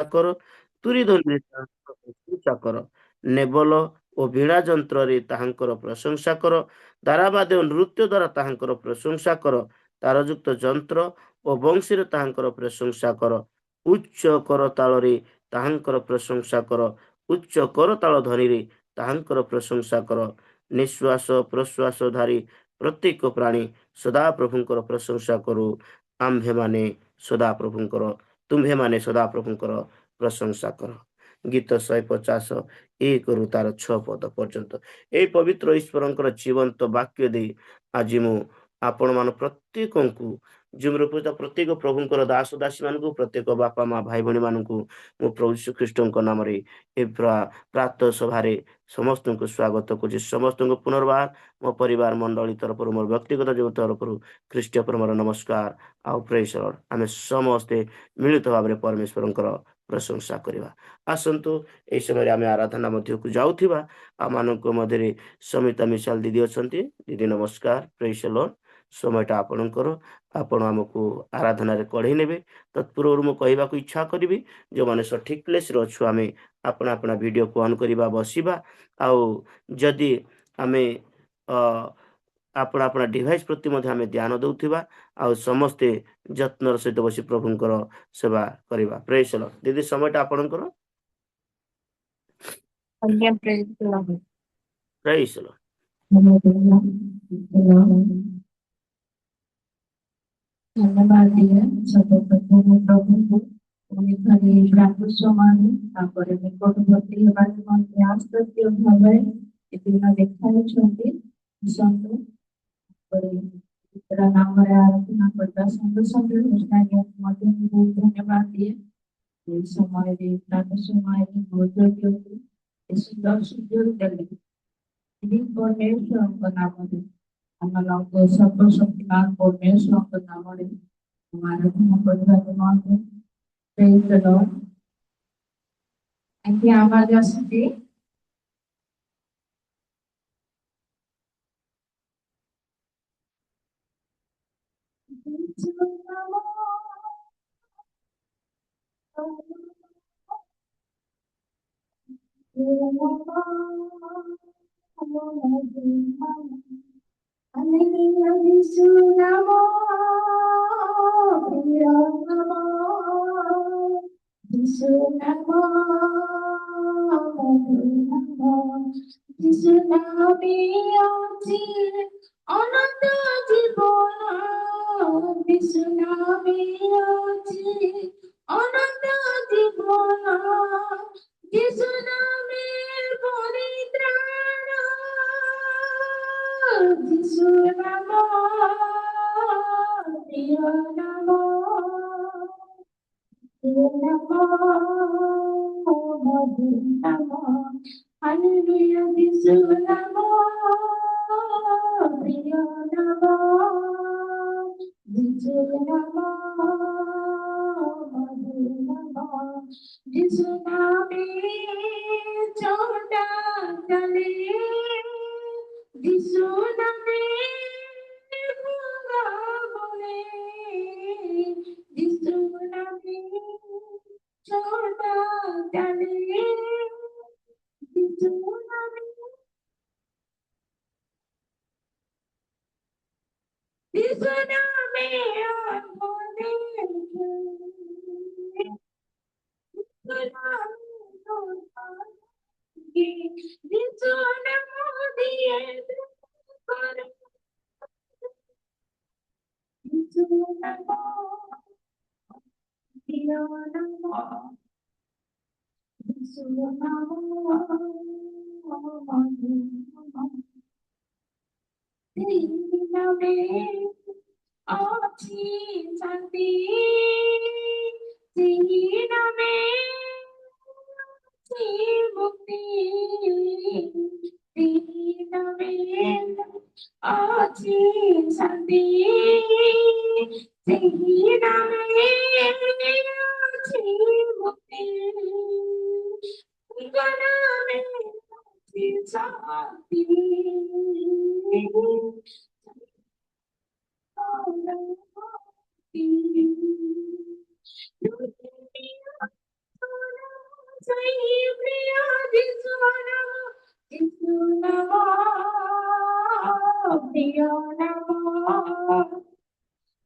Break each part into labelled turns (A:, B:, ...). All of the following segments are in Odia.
A: କର। ତୁରି ଧ୍ୱନିରେ ତାହାଙ୍କର ପ୍ରଶଂସା କର। ନେବଲ ଓ ବୀଣା ଯନ୍ତ୍ରରେ ତାହାଙ୍କର ପ୍ରଶଂସା କର। ଦାରାବାଦ୍ୟ ଓ ନୃତ୍ୟ ଦ୍ୱାରା ତାହାଙ୍କର ପ୍ରଶଂସା କର। ତାରଯୁକ୍ତ ଯନ୍ତ୍ର ଓ ବଂଶୀରେ ତାହାଙ୍କର ପ୍ରଶଂସା କର। ଉଚ୍ଚ କରତାଳରେ ତାହାଙ୍କର ପ୍ରଶଂସା କର। ଉଚ୍ଚ କରତାଳ ଧ୍ୱନିରେ ତାହାଙ୍କର ପ୍ରଶଂସା କର। ନିଶ୍ୱାସ ପ୍ରଶ୍ୱାସଧାରୀ ପ୍ରତ୍ୟେକ ପ୍ରାଣୀ ସଦାପ୍ରଭୁଙ୍କର ପ୍ରଶଂସା କରୁ। ଆମ୍ଭେମାନେ ସଦାପ୍ରଭୁଙ୍କର ତୁମ୍ଭେମାନେ ସଦାପ୍ରଭୁଙ୍କର ପ୍ରଶଂସା କର। ଗୀତ 150 ତାର 6 ପଦ ପର୍ଯ୍ୟନ୍ତ ଏହି ପବିତ୍ର ଈଶ୍ୱରଙ୍କର ଜୀବନ୍ତ ବାକ୍ୟ ଦେଇ ଆଜି ମୁଁ ଆପଣମାନ ପ୍ରତ୍ୟେକଙ୍କୁ ପ୍ରତ୍ୟେକ ପ୍ରଭୁଙ୍କର ଦାସ ଦାସୀ ମାନଙ୍କୁ, ପ୍ରତ୍ୟେକ ବାପା ମା ଭାଇ ଭଉଣୀ ମାନଙ୍କୁ ମୁଁ ପ୍ରଭୁ ଶ୍ରୀଖ୍ରୀଷ୍ଟଙ୍କ ନାମରେ ଏ ପ୍ରାତଃ ସଭାରେ ସମସ୍ତଙ୍କୁ ସ୍ୱାଗତ କରୁଛି। ସମସ୍ତଙ୍କୁ ପୁନର୍ବାର ମୋ ପରିବାର ମଣ୍ଡଳୀ ତରଫରୁ, ମୋର ବ୍ୟକ୍ତିଗତ ଜୀବନ ତରଫରୁ ଖ୍ରୀଷ୍ଟୀୟ ପ୍ରେମର ନମସ୍କାର ଆଉ ପ୍ରେଜ ଦ ଲର୍ଡ। ଆମେ ସମସ୍ତେ ମିଳିତ ଭାବରେ ପରମେଶ୍ୱରଙ୍କର ପ୍ରଶଂସା କରିବା। ଆସନ୍ତୁ ଏହି ସମୟରେ ଆମେ ଆରାଧନା ମଧ୍ୟକୁ ଯାଉଥିବା ଆମମାନଙ୍କ ମଧ୍ୟରେ ସମିତା ମିଶାଲ ଦିଦି ଅଛନ୍ତି। ଦିଦି ନମସ୍କାର, ପ୍ରେଜ ଦ ଲର୍ଡ। ସମୟଟା ଆପଣଙ୍କର, ଆପଣ ଆମକୁ ଆରାଧନାରେ କଢ଼େଇ ନେବେ। ତତ୍ପୂର୍ବରୁ ମୁଁ କହିବାକୁ ଇଚ୍ଛା କରିବି, ଯେଉଁମାନେ ସଠିକ୍ ପ୍ଲେସ୍ରେ ଅଛୁ ଆମେ ଆପଣା ଆପଣା ଭିଡ଼ିଓକୁ ଅନ୍ କରିବା, ବସିବା। ଆଉ ଯଦି ଆମେ ଆପଣା ଆପଣା ଡିଭାଇସ୍ ପ୍ରତି ମଧ୍ୟ ଆମେ ଧ୍ୟାନ ଦେଉଥିବା, ଆଉ ସମସ୍ତେ ଯତ୍ନର ସହିତ ବସି ପ୍ରଭୁଙ୍କର ସେବା କରିବା। ପ୍ରେଜ ଦ ଲର୍ଡ। ଦିଦି ସମୟଟା ଆପଣଙ୍କର।
B: ଆଜ୍ଞା, ପ୍ରେଜ ଦ ଲର୍ଡ।
A: ପ୍ରେଜ ଦ ଲର୍ଡ।
B: ଧନ୍ୟବାଦ ଦିଏ ସର୍ବପ୍ରଥମେ ପ୍ରଭୁଙ୍କୁ ପୁଣି ଥରେ ପ୍ରାତଃସମାରେ ତାପରେ ନିକଟବର୍ତ୍ତୀ ହେବା ନିମନ୍ତେ ଆସ୍ତସ୍ୟ ଭାବରେ ଏ ଦିନ ଦେଖାଇଛନ୍ତି। ତାପରେ ନାମରେ ଆରାଧନା କରିବା ସଙ୍ଗେ ସଙ୍ଗେ ମଧ୍ୟ ବହୁତ ଧନ୍ୟବାଦ ଦିଏ। এই ସମୟରେ ପ୍ରାତଃ ସମୟରେ ଯୋଗ୍ୟକୁ ଏ ସୁନ୍ଦର ସୁଯୋଗ ଦେଲେ ପରମେଶ୍ୱରଙ୍କ ନାମରେ ଆମମାନଙ୍କ ସର୍ବଶକ୍ତିମାନ ପରମେଶ୍ୱରଙ୍କ ନାମରେ ଆରାଧନା କରିବା ନିମନ୍ତେ ପ୍ରେଜ ଦ ଲର୍ଡ। ଆଜ୍ଞା, ଆବାଜ ଆସୁଛି? অনন্ত জীবন বিষ্ণামে আছে, অনন্ত জীবন যিশু নামের পরিত্রাণ, যিশু নাম প্রিয় নাম, প্রিয় নাম মধুর নাম। হালেলুয়া, যিশু নাম প্রিয় নাম, যিশু নাম মধুর নাম। যিশু নামে ছোটা চলে, যিশু নামে ভাঙা বলে, যিশু নামে ছোটা চলে, যিশু নামে, যিশু নামে বলে, যিশু নাম দিয়ে করে, যিশু নাম প্রিয় নাম, যিশু নাম মধুর নাম। এই নামে ଅଛି ଶାନ୍ତି, ସେହି ନାମେ ଅଛି ମୁକ୍ତି, ସେହି ନାମେ ଅଛି ଶାନ୍ତି, ସେହି ନାମେ ଅଛି ମୁକ୍ତି, ତାଙ୍କ ନାମେ ଅଛି ଶାନ୍ତି। ସେହି ପ୍ରିୟ ଯୀଶୁ ନାମ, ଯୀଶୁ ନାମ, ପ୍ରିୟ ନାମ,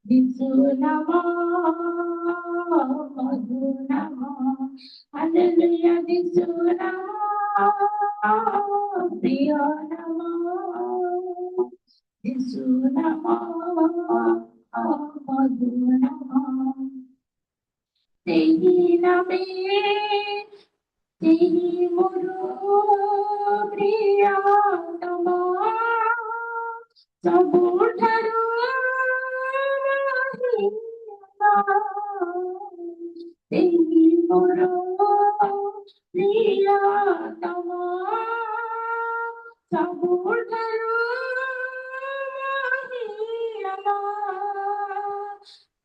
B: ଯୀଶୁ ନାମ, ମଧୁ ନାମ, ହାଲେଲୁୟା ଯୀଶୁ ନାମ, ପ୍ରିୟ ନାମ, ଯୀଶୁ ନାମ, ମଧୁ ନାମ, ସେହି ନାମେ ସେହି ମୋର ପ୍ରିୟତମ, ସବୁଠାରୁ ସେହି ମୋର ପ୍ରିୟତମ, ସବୁଠାରୁ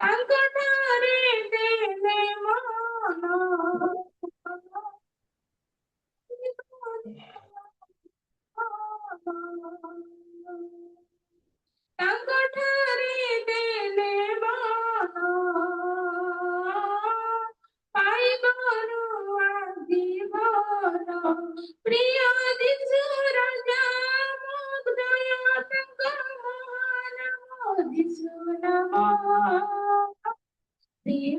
B: ତାଙ୍କଠାରେ ଦେଲେ ମନ, ତାଙ୍କଠାରେ ଦେଲେ ମନ, ପାଇବನು ଜୀବନ, ପ୍ରିୟ ଯୀଶୁ ରାଜା ମୁଗ୍ଧୟ ତାଙ୍କ ନାମ, ଯୀଶୁ ନାମ, ପ୍ରିୟ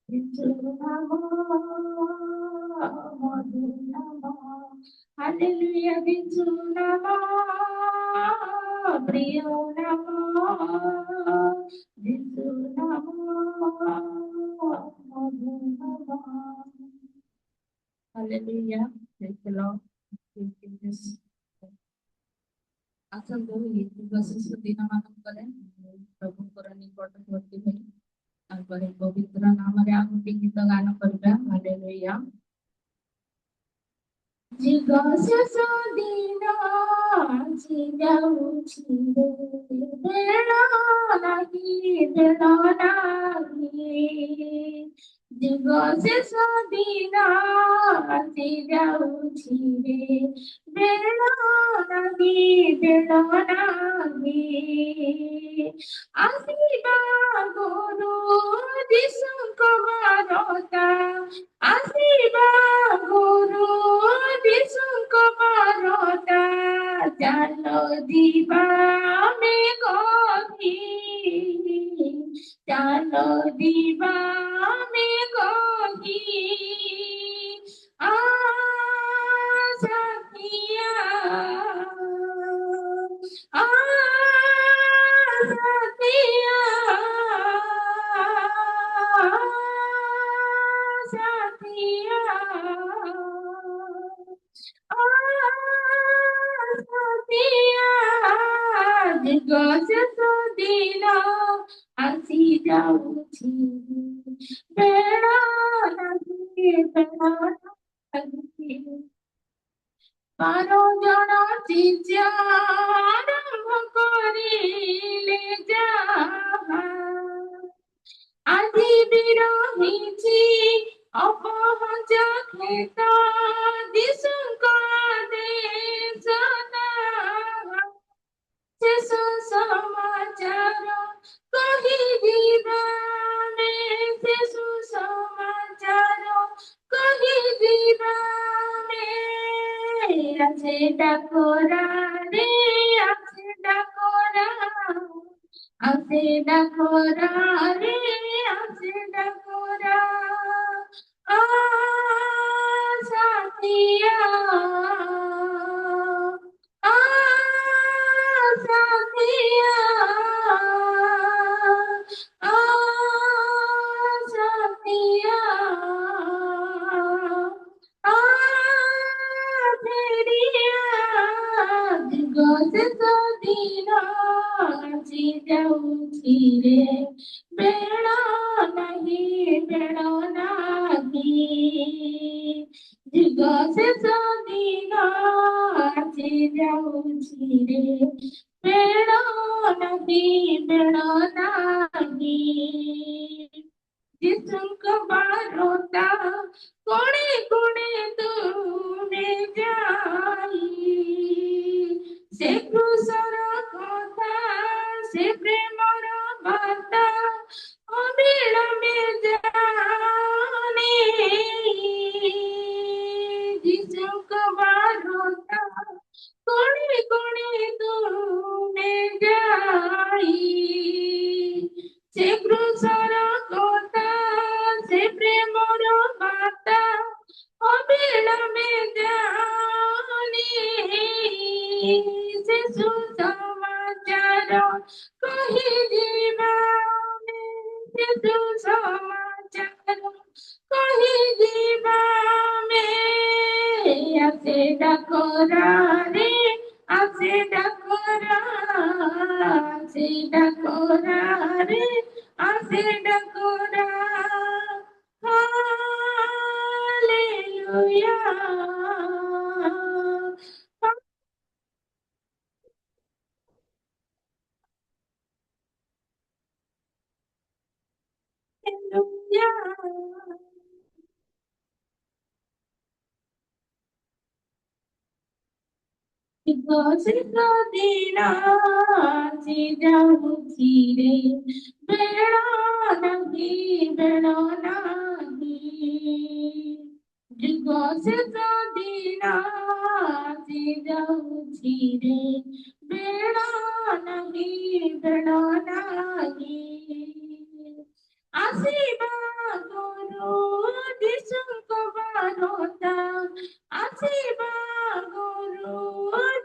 B: ଯୀଶୁ ନାମ, ମଧୁ ନାମ, ହାଲେଲୁୟା ଯୀଶୁ ନାମ, ପ୍ରିୟ ନାମ, ଯୀଶୁ ନାମ, ମଧୁ ନାମ, ହାଲେଲୁୟା। Praise the Lord. ଆସନ୍ତୁ ଏହି ଦିବସ ଦିନ ମାନଙ୍କରେ ପ୍ରଭୁଙ୍କର ନିକଟବର୍ତ୍ତୀ ହୋଇ ତାଙ୍କରି ପବିତ୍ର ନାମରେ ଆଉ ଗୋଟିଏ ଗୀତ ଗାନ କରିବା। ହାଲେଲୁୟା। ଯୁଗ ଶେଷ ଦିନ ଆସି ଯାଉଛି, ବେଳ ନାହିଁ, ବେଳ ନାହିଁ, ଯୁଗ ଶେଷ ଦିନ ଆସି ଯାଉଛି ରେ, ବେଳ ନାହିଁ, ବେଳ ନାହିଁ, ଆସିବା ଗୁରୁ ଯୀଶୁଙ୍କ ବାରତା, ଆସିବା ଗୁରୁ ଯୀଶୁଙ୍କ ବାରତା, ଚାଲ ଯିବା ଆମେ ଗତି, ଚାଲ ଯିବା ଆମେ ଗତି, ସାଥିଆ, ସାଥିଆ, ସାଥିଆ, ସାଥିଆ, ଯୁଗ ଶେଷ ଦିନ ଆସି ଯାଉଛି, ବେଳ ନାହିଁ, ବେଳ ନାହିଁ, 12 ଜଣ ଶିଷ୍ୟ ଆରମ୍ଭ କରିଲେ ଯାହା, ଆଜି ବି ରହିଛି ଅପହଞ୍ଚ କ୍ଷେତ, ଯୀଶୁଙ୍କ ଦେଶ ତାହା, ଶେଷ ସମାଚାର କହିଯିବା ଆମେ, ଶେଷ ସମାଚାର କହିଯିବା ଆମେ, আছে ডাকরা রে, আছে ডাকরা, আছে ডাকরা রে, আছে ডাকরা, সাথিয়া, সাথিয়া, সাথিয়া, ଯୁଗ ଶେଷ ଦିନ ଆସି ଯାଉଛି ରେ, ବେଳ ନାହିଁ, ବେଳ ନାହିଁ, ଯୁଗ ଶେଷ ଦିନ ଆସି ଯାଉଛି ରେ, ବେଳ ନାହିଁ, ବେଳ ନାହିଁ, ଯୀଶୁଙ୍କ ବାରତା କୋଣେ କୋଣେ ତୁମେ ଯାଇ, ସେ କୃଷର କଥା, ସେ ପ୍ରେମର ବାର୍ତ୍ତା ଅବିଳମ୍ବେ ଜାଣି আছে ডাকরা রে আছে ডাকরা আছে ডাকরা রে আছে ডাকরা হালেলুয়া হালেলুয়া দিনাজি যাচ্ছি রে বেড়া নাহি বেড়া নাহি দিনাজি যাচ্ছি রে বেড়া নাহি বেড়া নাহি আসিবা গুরু যিশুଙ୍କ বারতা আসিবা গুরু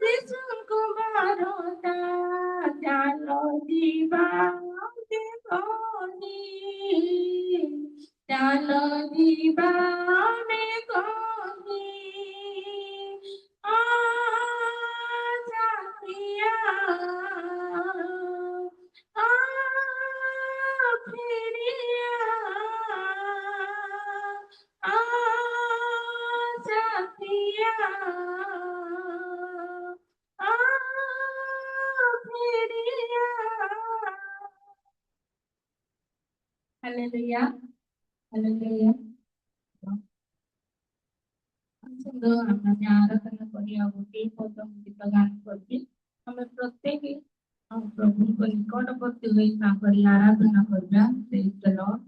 B: যিশুଙ୍କ বারতা জাল ଯିବା ଦେଖନି ଚାଲ ଯିବା ଦେଖନି ସାଥିଆ ଫେରିଆ ସାଥିଆ ଫେରିଆ ହାଲେଲୁୟା ହାଲେଲୁୟା ସୁନ୍ଦର ଆମେ ଆରାଧନା କରିବା ଗୋଟିଏ ପଦ ଗୀତ ଗାନ କରିକି ଆମେ ପ୍ରତ୍ୟେକ ପ୍ରଭୁଙ୍କ ନିକଟବର୍ତ୍ତୀ ହୋଇ ତାଙ୍କରି ଆରାଧନା କରିବା ପ୍ରେଜ୍ ଦ ଲର୍ଡ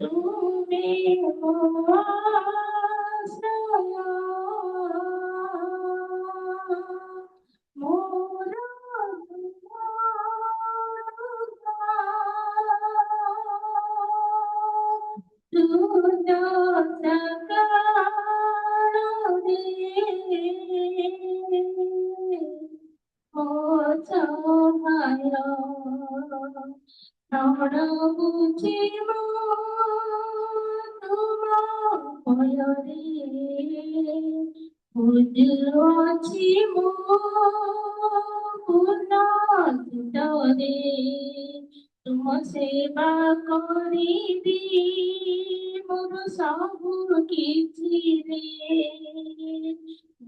B: তুমি ଅଛି ମୋ ପୂର୍ଣ୍ଣ ହୃଦୟରେ ତୁମ ସେବା କରିବି ମୋର ସବୁ କିଛିରେ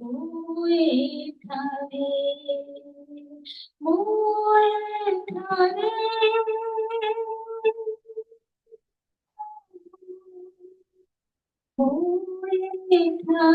B: ମୁଁ ଏଠାରେ ମୁଁ ଏଠାରେ ମୁଁ ଏଠାରେ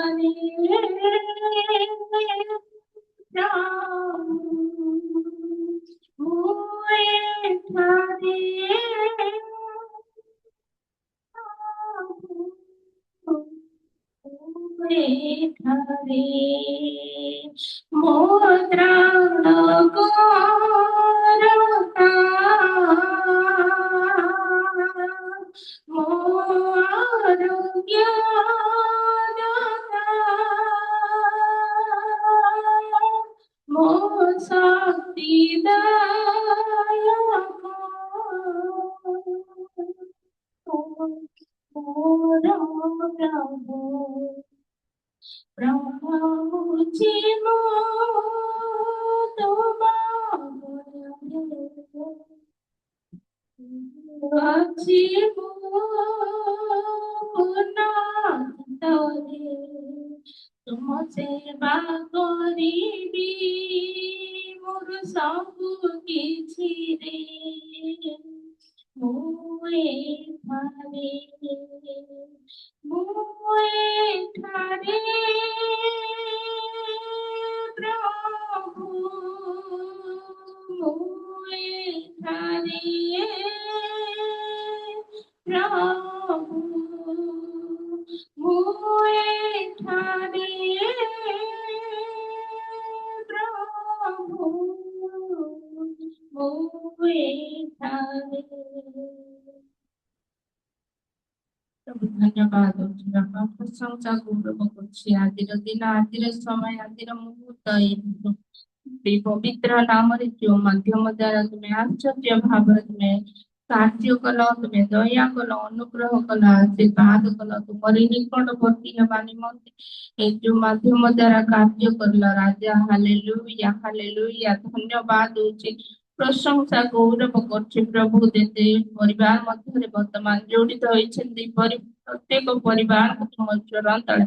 B: ତୁମ ସେବା କରିବି ମୋର ସବୁ କିଛିରେ ମୁଁ ଏଠାରେ ପ୍ରଭୁ ମୁଁ ଏଠାରେ ପ୍ରଭୁ प्रभु धन्यवाद दଉଛି ବାପା ପ୍ରଶଂସା ଗୌରବ କରୁଛି ଆଜିର ଦିନ ଆଜିର ସମୟ ଆଜିର ମୁହୂର୍ତ୍ତ ଏଇ ପବିତ୍ର ନାମରେ ଯୋଉ ମାଧ୍ୟମ ଦ୍ଵାରା ତୁମେ ଆଶ୍ଚର୍ଯ୍ୟ ଭାବରେ ତୁମେ କାର୍ଯ୍ୟ କଲ ତୁମେ ଦୟା କଲ ଅନୁଗ୍ରହ କଲ ଆଶୀର୍ବାଦ କଲ ତୁମରି ନିକଟବର୍ତ୍ତୀ ହେବା ନିମନ୍ତେ ଏ ଯୋଉ ମାଧ୍ୟମ ଦ୍ଵାରା କାର୍ଯ୍ୟ କରିଲ ରାଜା ହାଲେଲୁୟା ଧନ୍ୟବାଦ ଦଉଛି ପ୍ରଶଂସା ଗୌରବ କରୁଛି ପ୍ରଭୁ ଯେତେ ପରିବାର ମଧ୍ୟରେ ବର୍ତ୍ତମାନ ଯୋଡିତ ହୋଇଛନ୍ତି ପ୍ରତ୍ୟେକ ପରିବାରକୁ ତୁମ ଚରଣ ତଳେ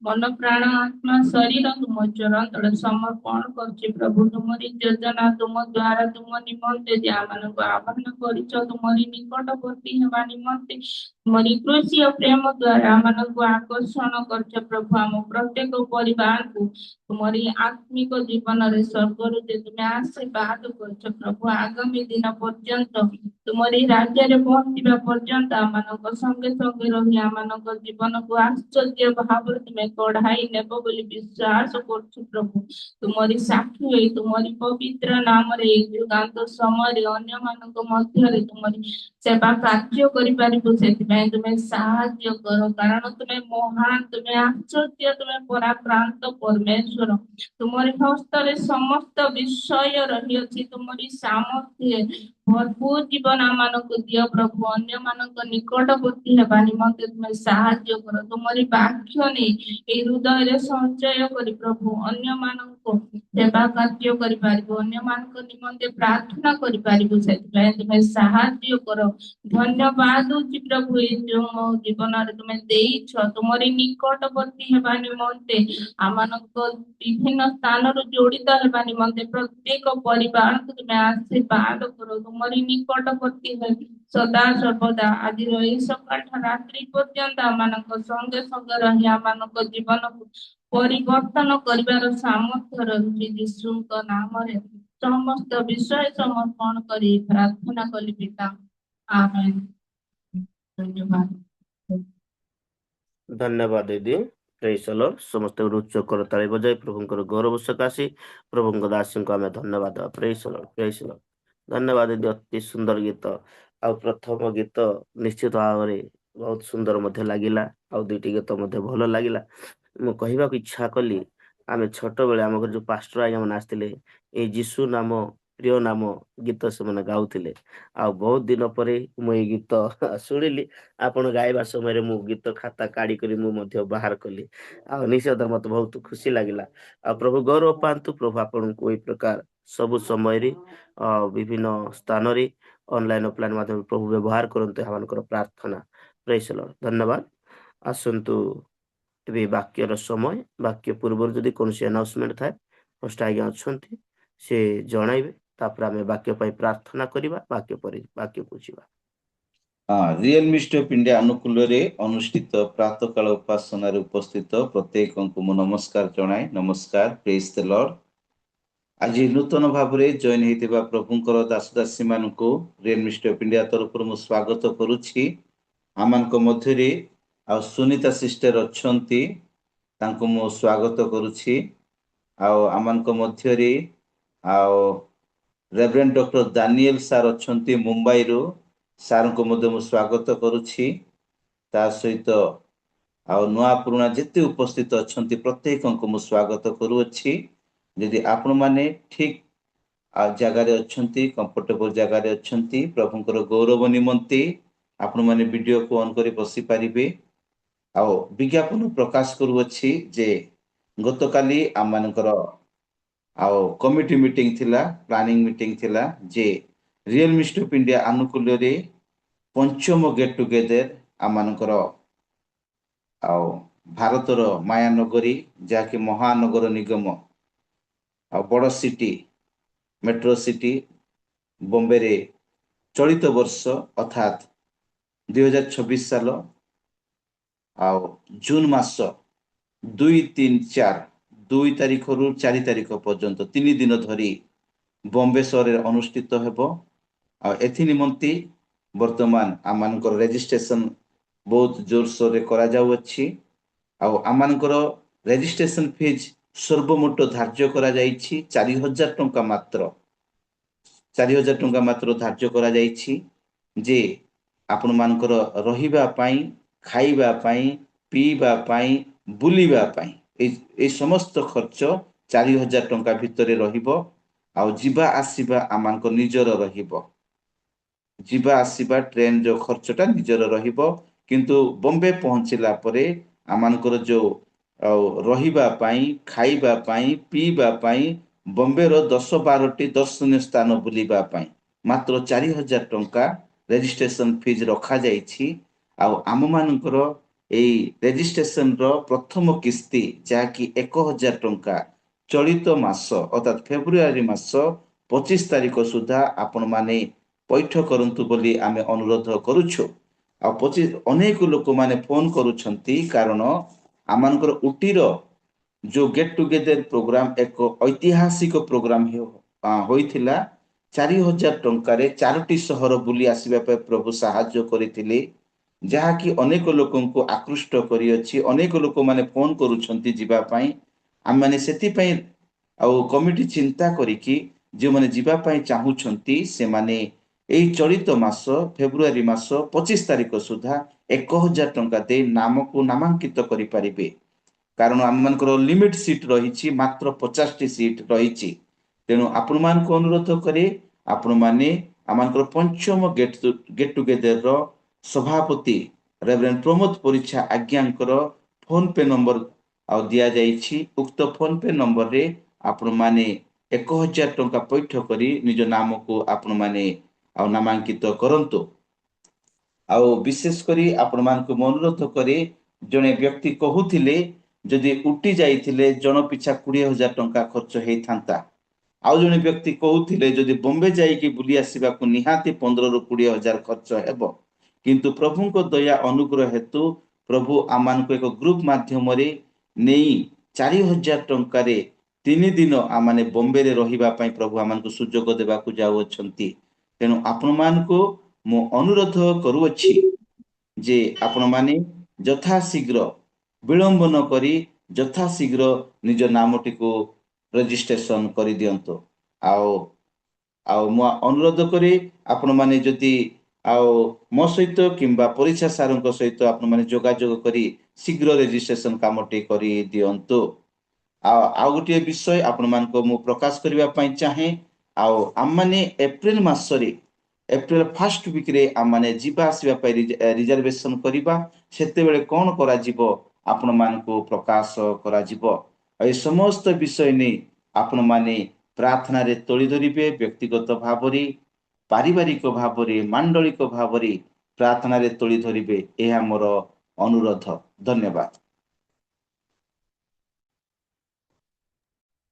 B: ମନ ପ୍ରାଣ ଆତ୍ମା ଶରୀର ତୁମ ଚରଣ ତଳେ ସମର୍ପଣ କରୁଛି ପ୍ରଭୁ ତୁମରି ଯୋଜନା ତୁମ ଦ୍ଵାରା ତୁମ ନିମନ୍ତେ ଯାହାମାନଙ୍କୁ ଆହ୍ୱାନ କରିଛ ତୁମରି ନିକଟବର୍ତ୍ତୀ ହେବା ନିମନ୍ତେ ତୁମରି କୃଷି ଓ ପ୍ରେମ ଦ୍ଵାରା ଆମମାନଙ୍କୁ ଆକର୍ଷଣ କରୁଛ ପ୍ରଭୁ ଆମ ପ୍ରତ୍ୟେକ ପରିବାରକୁ ତୁମରି ଆତ୍ମିକ ଜୀବନରେ ସ୍ୱର୍ଗରୁ ଯେ ତୁମେ ଆଶୀର୍ବାଦ କରୁଛ ପ୍ରଭୁ ଆଗାମୀ ଦିନ ପର୍ଯ୍ୟନ୍ତ ତୁମରି ରାଜ୍ୟରେ ପହଞ୍ଚିବା ପର୍ଯ୍ୟନ୍ତ ଆମମାନଙ୍କ ସଙ୍ଗେ ସଙ୍ଗେ ରହି ଆମମାନଙ୍କ ଜୀବନକୁ ଆଶ୍ଚର୍ଯ୍ୟ ଭାବରେ ତୁମେ କଢାଇ ନେବ ବୋଲି ବିଶ୍ୱାସ କରୁଛୁ ପ୍ରଭୁ ତୁମରି ସାକ୍ଷୀ ହୋଇ ତୁମରି ପବିତ୍ର ନାମରେ ଏଇ ଯୁଗାନ୍ତ ସମୟରେ ଅନ୍ୟମାନଙ୍କ ମଧ୍ୟରେ ତୁମରି ସେବା କାର୍ଯ୍ୟ କରିପାରିବୁ ସେଥିପାଇଁ ତୁମେ ସାହାଯ୍ୟ କର କାରଣ ତୁମେ ମହାନ ତୁମେ ଆଶ୍ଚର୍ଯ୍ୟ ତୁମେ ପରାକ୍ରାନ୍ତ ପରମେଶ୍ୱର ତୁମରି ହସ୍ତରେ ସମସ୍ତ ବିଷୟ ରହିଅଛି ତୁମରି ସାମର୍ଥ୍ୟ ଭରପୁର ଜୀବନ ଆମମାନଙ୍କୁ ଦିଅ ପ୍ରଭୁ ଅନ୍ୟମାନଙ୍କ ନିକଟବର୍ତ୍ତୀ ହେବା ନିମନ୍ତେ ତୁମେ ସାହାଯ୍ୟ କର ତୁମରି ବାକ୍ୟ ନେଇ ଏଇ ହୃଦୟରେ ସଞ୍ଚୟ କରି ପ୍ରଭୁ ଅନ୍ୟମାନଙ୍କୁ ସେବା କାର୍ଯ୍ୟ କରିପାରିବୁ ଅନ୍ୟମାନଙ୍କ ନିମନ୍ତେ ପ୍ରାର୍ଥନା କରିପାରିବୁ ସେଥିପାଇଁ ତୁମେ ସାହାଯ୍ୟ କର ଧନ୍ୟବାଦ ଦଉଛି ପ୍ରଭୁ ଏଇ ଯୋଉ ମୋ ଜୀବନରେ ତୁମେ ଦେଇଛ ତୁମରି ନିକଟବର୍ତ୍ତୀ ହେବା ନିମନ୍ତେ ଆମମାନଙ୍କ ବିଭିନ୍ନ ସ୍ଥାନରୁ ଯୋଡିତ ହେବା ନିମନ୍ତେ ପ୍ରତ୍ୟେକ ପରିବାରକୁ ତୁମେ ଆଶୀର୍ବାଦ କର ତୁମରି ନିକଟବର୍ତ୍ତୀ ହେବି ସଦା ସର୍ବଦା ଆଜିର ଏଇ ସକାଳ ରାତ୍ରି ପର୍ଯ୍ୟନ୍ତ ଆମମାନଙ୍କ ସଙ୍ଗେ ସଙ୍ଗେ ରହି ଆମମାନଙ୍କ ଜୀବନକୁ ପରିବର୍ତ୍ତନ କରିବାର ସାମର୍ଥ୍ୟ ରହିଛି ଯୀଶୁଙ୍କ ନାମରେ ସମସ୍ତ ବିଷୟ ସମର୍ପଣ କରି ପ୍ରାର୍ଥନା କଲି ପିତା ଆମେନ୍ ଧନ୍ୟବାଦ
A: ଧନ୍ୟବାଦ ଦିଦି ପ୍ରେଜ୍ ଦ ଲର୍ଡ ସମସ୍ତଙ୍କୁ ଉଚ୍ଚ କରତାଳି ବଜାଇ ପ୍ରଭୁଙ୍କର ଗୌରବ ସକାଶେ ପ୍ରଭୁଙ୍କ ଦାସୀଙ୍କୁ ଆମେ ଧନ୍ୟବାଦ ଦେବା ପ୍ରେଜ୍ ଦ ଲର୍ଡ ଧନ୍ୟବାଦ ଦିଦି ଅତି ସୁନ୍ଦର ଗୀତ ଆଉ ପ୍ରଥମ ଗୀତ ନିଶ୍ଚିତ ଭାବରେ ବହୁତ ସୁନ୍ଦର ମଧ୍ୟ ଲାଗିଲା ଆଉ ଦୁଇଟି ଗୀତ ମଧ୍ୟ ଭଲ ଲାଗିଲା ମୁଁ କହିବାକୁ ଇଚ୍ଛା କଲି ଆମେ ଛୋଟବେଳେ ଆମ ଘରେ ଯୋଉ ପାଷ୍ଟର ଆଜ୍ଞା ମାନେ ଆସିଥିଲେ ଏଇ ଯୀଶୁ ନାମ ପ୍ରିୟ ନାମ ଗୀତ ସେମାନେ ଗାଉଥିଲେ ଆଉ ବହୁତ ଦିନ ପରେ ମୁଁ ଏଇ ଗୀତ ଶୁଣିଲି ଆପଣ ଗାଇବା ସମୟରେ ମୁଁ ଗୀତ ଖାତା କାଢି କରି ମୁଁ ମଧ୍ୟ ବାହାର କଲି ଆଉ ନିଶ୍ଚିତ ମତେ ବହୁତ ଖୁସି ଲାଗିଲା ଆଉ ପ୍ରଭୁ ଗୌରବ ପାଆନ୍ତୁ ପ୍ରଭୁ ଆପଣଙ୍କୁ ଏଇ ପ୍ରକାର ସବୁ ସମୟରେ ବିଭିନ୍ନ ସ୍ଥାନରେ ଅନଲାଇନ ଅଫଲାଇନ ମାଧ୍ୟମରେ ପ୍ରଭୁ ବ୍ୟବହାର କରନ୍ତୁ ଏମାନଙ୍କର ପ୍ରାର୍ଥନା ପ୍ରେଜ୍ ଦ ଲର୍ଡ ଧନ୍ୟବାଦ ଆସନ୍ତୁ ଏବେ ବାକ୍ୟର ସମୟ ବାକ୍ୟ ପୂର୍ବରୁ ଯଦି କୌଣସି ଆନାଉନ୍ସମେଣ୍ଟ ଥାଏ ଫାଷ୍ଟ ଆଜ୍ଞା ଅଛନ୍ତି ସେ ଜଣାଇବେ ତାପରେ ଆମେ ବାକ୍ୟ ପାଇଁ ପ୍ରାର୍ଥନା କରିବା ବାକ୍ୟ ପରେ ବାକ୍ୟକୁ ଯିବା
C: ରିଏଲ ମିଷ୍ଟ ଅଫ୍ ଇଣ୍ଡିଆ ଆନୁକୂଲ୍ୟରେ ଅନୁଷ୍ଠିତ ପ୍ରାତଃକାଳ ଉପାସନାରେ ଉପସ୍ଥିତ ପ୍ରତ୍ୟେକଙ୍କୁ ମୁଁ ନମସ୍କାର ଜଣାଏ ନମସ୍କାର ପ୍ରେଜ୍ ଦ ଲର୍ଡ ଆଜି ନୂତନ ଭାବରେ ଜଏନ୍ ହେଇଥିବା ପ୍ରଭୁଙ୍କର ଦାସଦାସୀ ମାନଙ୍କୁ ରିଏଲ ମିଷ୍ଟ ଅଫ୍ ଇଣ୍ଡିଆ ତରଫରୁ ମୁଁ ସ୍ୱାଗତ କରୁଛି ଆମମାନଙ୍କ ମଧ୍ୟରେ ଆଉ ସୁନିତା ସିଷ୍ଟର ଅଛନ୍ତି ତାଙ୍କୁ ମୁଁ ସ୍ୱାଗତ କରୁଛି ଆଉ ଆମମାନଙ୍କ ମଧ୍ୟରେ ଆଉ ରେଭରେଣ୍ଡ ଡକ୍ଟର ଦାନିଏଲ ସାର୍ ଅଛନ୍ତି ମୁମ୍ବାଇରୁ ସାର୍ଙ୍କୁ ମଧ୍ୟ ମୁଁ ସ୍ୱାଗତ କରୁଛି ତା ସହିତ ଆଉ ନୂଆ ପୁରୁଣା ଯେତେ ଉପସ୍ଥିତ ଅଛନ୍ତି ପ୍ରତ୍ୟେକଙ୍କୁ ମୁଁ ସ୍ୱାଗତ କରୁଅଛି ଯଦି ଆପଣମାନେ ଠିକ୍ ଜାଗାରେ ଅଛନ୍ତି କମ୍ଫର୍ଟେବଲ ଜାଗାରେ ଅଛନ୍ତି ପ୍ରଭୁଙ୍କର ଗୌରବ ନିମନ୍ତେ ଆପଣମାନେ ଭିଡ଼ିଓକୁ ଅନ୍ କରି ବସିପାରିବେ ଆଉ ବିଜ୍ଞାପନ ପ୍ରକାଶ କରୁଅଛି ଯେ ଗତକାଲି ଆମମାନଙ୍କର ଆଉ କମିଟି ମିଟିଂ ଥିଲା ପ୍ଲାନିଂ ମିଟିଂ ଥିଲା ଯେ ରିଏଲ ମିଷ୍ଟ ଅଫ୍ ଇଣ୍ଡିଆ ଆନୁକୂଲ୍ୟରେ ପଞ୍ଚମ ଗେଟ୍ ଟୁଗେଦର ଆମମାନଙ୍କର ଆଉ ଭାରତର ମାୟାନଗରୀ ଯାହାକି ମହାନଗର ନିଗମ ଆଉ ବଡ଼ ସିଟି ମେଟ୍ରୋ ସିଟି ବମ୍ବେରେ ଚଳିତ ବର୍ଷ ଅର୍ଥାତ୍ 2026 ସାଲ ଆଉ ଜୁନ୍ ମାସ 2 ତାରିଖରୁ 4 ତାରିଖ ପର୍ଯ୍ୟନ୍ତ 3 ଦିନ ଧରି ବମ୍ବେ ସହରରେ ଅନୁଷ୍ଠିତ ହେବ ଆଉ ଏଥି ନିମନ୍ତେ ବର୍ତ୍ତମାନ ଆମମାନଙ୍କର ରେଜିଷ୍ଟ୍ରେସନ ବହୁତ ଜୋରସୋରରେ କରାଯାଉଅଛି ଆଉ ଆମମାନଙ୍କର ରେଜିଷ୍ଟ୍ରେସନ ଫିଜ୍ ସର୍ବମୋଟ ଧାର୍ଯ୍ୟ କରାଯାଇଛି 4,000 ଟଙ୍କା ମାତ୍ର 4,000 ଟଙ୍କା ମାତ୍ର ଧାର୍ଯ୍ୟ କରାଯାଇଛି ଯେ ଆପଣମାନଙ୍କର ରହିବା ପାଇଁ ଖାଇବା ପାଇଁ, ପିଇବା ପାଇଁ, ବୁଲିବା ପାଇଁ এই ସମସ୍ତ ଖର୍ଚ୍ଚ 4,000 ଟଙ୍କା ଭିତରେ ରହିବ। ଆଉ ଯିବା ଆସିବା ଆମମାନଙ୍କ ନିଜର ରହିବ। ଯିବା ଆସିବା ଟ୍ରେନ୍ ଯୋଉ ଖର୍ଚ୍ଚଟା ନିଜର ରହିବ। କିନ୍ତୁ ବମ୍ବେ ପହଞ୍ଚିଲା ପରେ ଆମମାନଙ୍କର ଯୋଉ ରହିବା ପାଇଁ, ଖାଇବା ପାଇଁ, ପିଇବା ପାଇଁ, ବମ୍ବେର 10-12ଟି ଦର୍ଶନୀୟ ସ୍ଥାନ ବୁଲିବା ପାଇଁ ମାତ୍ର 4,000 ଟଙ୍କା ରେଜିଷ୍ଟ୍ରେସନ ଫିଜ୍ ରଖାଯାଇଛି। ଆଉ ଆମମାନଙ୍କର ଏଇ ରେଜିଷ୍ଟ୍ରେସନର ପ୍ରଥମ କିସ୍ତି ଯାହାକି 1,000 ଟଙ୍କା ଚଳିତ ମାସ ଅର୍ଥାତ୍ ଫେବୃଆରୀ ମାସ 25 ତାରିଖ ସୁଦ୍ଧା ଆପଣମାନେ ପୈଠ କରନ୍ତୁ ବୋଲି ଆମେ ଅନୁରୋଧ କରୁଛୁ। ଆଉ ଅନେକ ଲୋକମାନେ ଫୋନ କରୁଛନ୍ତି, କାରଣ ଆମମାନଙ୍କର ଉଟିର ଯୋଉ ଗେଟ୍ ଟୁଗେଦର ପ୍ରୋଗ୍ରାମ ଏକ ଐତିହାସିକ ପ୍ରୋଗ୍ରାମ ହୋଇଥିଲା। 4,000 ଟଙ୍କାରେ 4ଟି ସହର ବୁଲି ଆସିବା ପାଇଁ ପ୍ରଭୁ ସାହାଯ୍ୟ କରିଥିଲେ, ଯାହାକି ଅନେକ ଲୋକଙ୍କୁ ଆକୃଷ୍ଟ କରିଅଛି। ଅନେକ ଲୋକମାନେ ଫୋନ କରୁଛନ୍ତି ଯିବା ପାଇଁ। ଆମମାନେ ସେଥିପାଇଁ ଆଉ କମିଟି ଚିନ୍ତା କରିକି ଯେଉଁମାନେ ଯିବା ପାଇଁ ଚାହୁଁଛନ୍ତି ସେମାନେ ଏଇ ଚଳିତ ମାସ ଫେବୃଆରୀ ମାସ 25 ତାରିଖ ସୁଦ୍ଧା 1,000 ଟଙ୍କା ଦେଇ ନାମକୁ ନାମାଙ୍କିତ କରିପାରିବେ। କାରଣ ଆମମାନଙ୍କର ଲିମିଟ ସିଟ୍ ରହିଛି, ମାତ୍ର 50ଟି ସିଟ୍ ରହିଛି। ତେଣୁ ଆପଣମାନଙ୍କୁ ଅନୁରୋଧ କରି ଆପଣମାନେ ଆମମାନଙ୍କର ପଞ୍ଚମ ଗେଟ୍ ଟୁଗେଦରର ସଭାପତି ରେଭରେଣ୍ଡ ପ୍ରମୋଦ ପରିଚ୍ଛା ଆଜ୍ଞାଙ୍କର ଫୋନ ପେ ନମ୍ବର ଆଉ ଦିଆଯାଇଛି। ଉକ୍ତ ଫୋନ ପେ ନମ୍ବରରେ ଆପଣମାନେ 1,000 ଟଙ୍କା ପୈଠ କରି ନିଜ ନାମକୁ ଆପଣମାନେ ଆଉ ନାମାଙ୍କିତ କରନ୍ତୁ। ଆଉ ବିଶେଷ କରି ଆପଣମାନଙ୍କୁ ମୁଁ ଅନୁରୋଧ କରି, ଜଣେ ବ୍ୟକ୍ତି କହୁଥିଲେ ଯଦି ଉଟି ଯାଇଥିଲେ ଜଣ ପିଛା 20,000 ଟଙ୍କା ଖର୍ଚ୍ଚ ହେଇଥାନ୍ତା। ଆଉ ଜଣେ ବ୍ୟକ୍ତି କହୁଥିଲେ ଯଦି ବମ୍ବେ ଯାଇକି ବୁଲି ଆସିବାକୁ ନିହାତି 15,000 ରୁ 20,000 ଖର୍ଚ୍ଚ ହେବ। କିନ୍ତୁ ପ୍ରଭୁଙ୍କ ଦୟା ଅନୁଗ୍ରହ ହେତୁ ପ୍ରଭୁ ଆମମାନଙ୍କୁ ଏକ ଗ୍ରୁପ ମାଧ୍ୟମରେ ନେଇ 4,000 ଟଙ୍କାରେ 3 ଦିନ ଆମମାନେ ବମ୍ବେରେ ରହିବା ପାଇଁ ପ୍ରଭୁ ଆମମାନଙ୍କୁ ସୁଯୋଗ ଦେବାକୁ ଯାଉଅଛନ୍ତି। ତେଣୁ ଆପଣମାନଙ୍କୁ ମୁଁ ଅନୁରୋଧ କରୁଅଛି ଯେ ଆପଣମାନେ ଯଥାଶୀଘ୍ର ବିଳମ୍ବ ନ କରି ଯଥାଶୀଘ୍ର ନିଜ ନାମଟିକୁ ରେଜିଷ୍ଟ୍ରେସନ କରିଦିଅନ୍ତୁ। ଆଉ ମୁଁ ଅନୁରୋଧ କରି ଆପଣମାନେ ଯଦି ଆଉ ମୋ ସହିତ କିମ୍ବା ପରିଚ୍ଛା ସାରଙ୍କ ସହିତ ଆପଣମାନେ ଯୋଗାଯୋଗ କରି ଶୀଘ୍ର ରେଜିଷ୍ଟ୍ରେସନ କାମଟି କରିଦିଅନ୍ତୁ। ଆଉ ଗୋଟିଏ ବିଷୟ ଆପଣମାନଙ୍କୁ ମୁଁ ପ୍ରକାଶ କରିବା ପାଇଁ ଚାହେଁ। ଆଉ ଆମମାନେ ଏପ୍ରିଲ ମାସରେ ଏପ୍ରିଲ ଫାର୍ଷ୍ଟ ୱିକରେ ଆମମାନେ ଯିବା ଆସିବା ପାଇଁ ରିଜର୍ଭେସନ କରିବା। ସେତେବେଳେ କ'ଣ କରାଯିବ ଆପଣମାନଙ୍କୁ ପ୍ରକାଶ କରାଯିବ। ଏ ସମସ୍ତ ବିଷୟ ନେଇ ଆପଣମାନେ ପ୍ରାର୍ଥନାରେ ତୋଳି ଧରିବେ। ବ୍ୟକ୍ତିଗତ ଭାବରେ, ପାରିବାରିକ ଭାବରେ, ମାଣ୍ଡଳିକ ଭାବରେ ପ୍ରାର୍ଥନାରେ ତୋଳି ଧରିବେ। ଏହା ମୋର ଅନୁରୋଧ। ଧନ୍ୟବାଦ।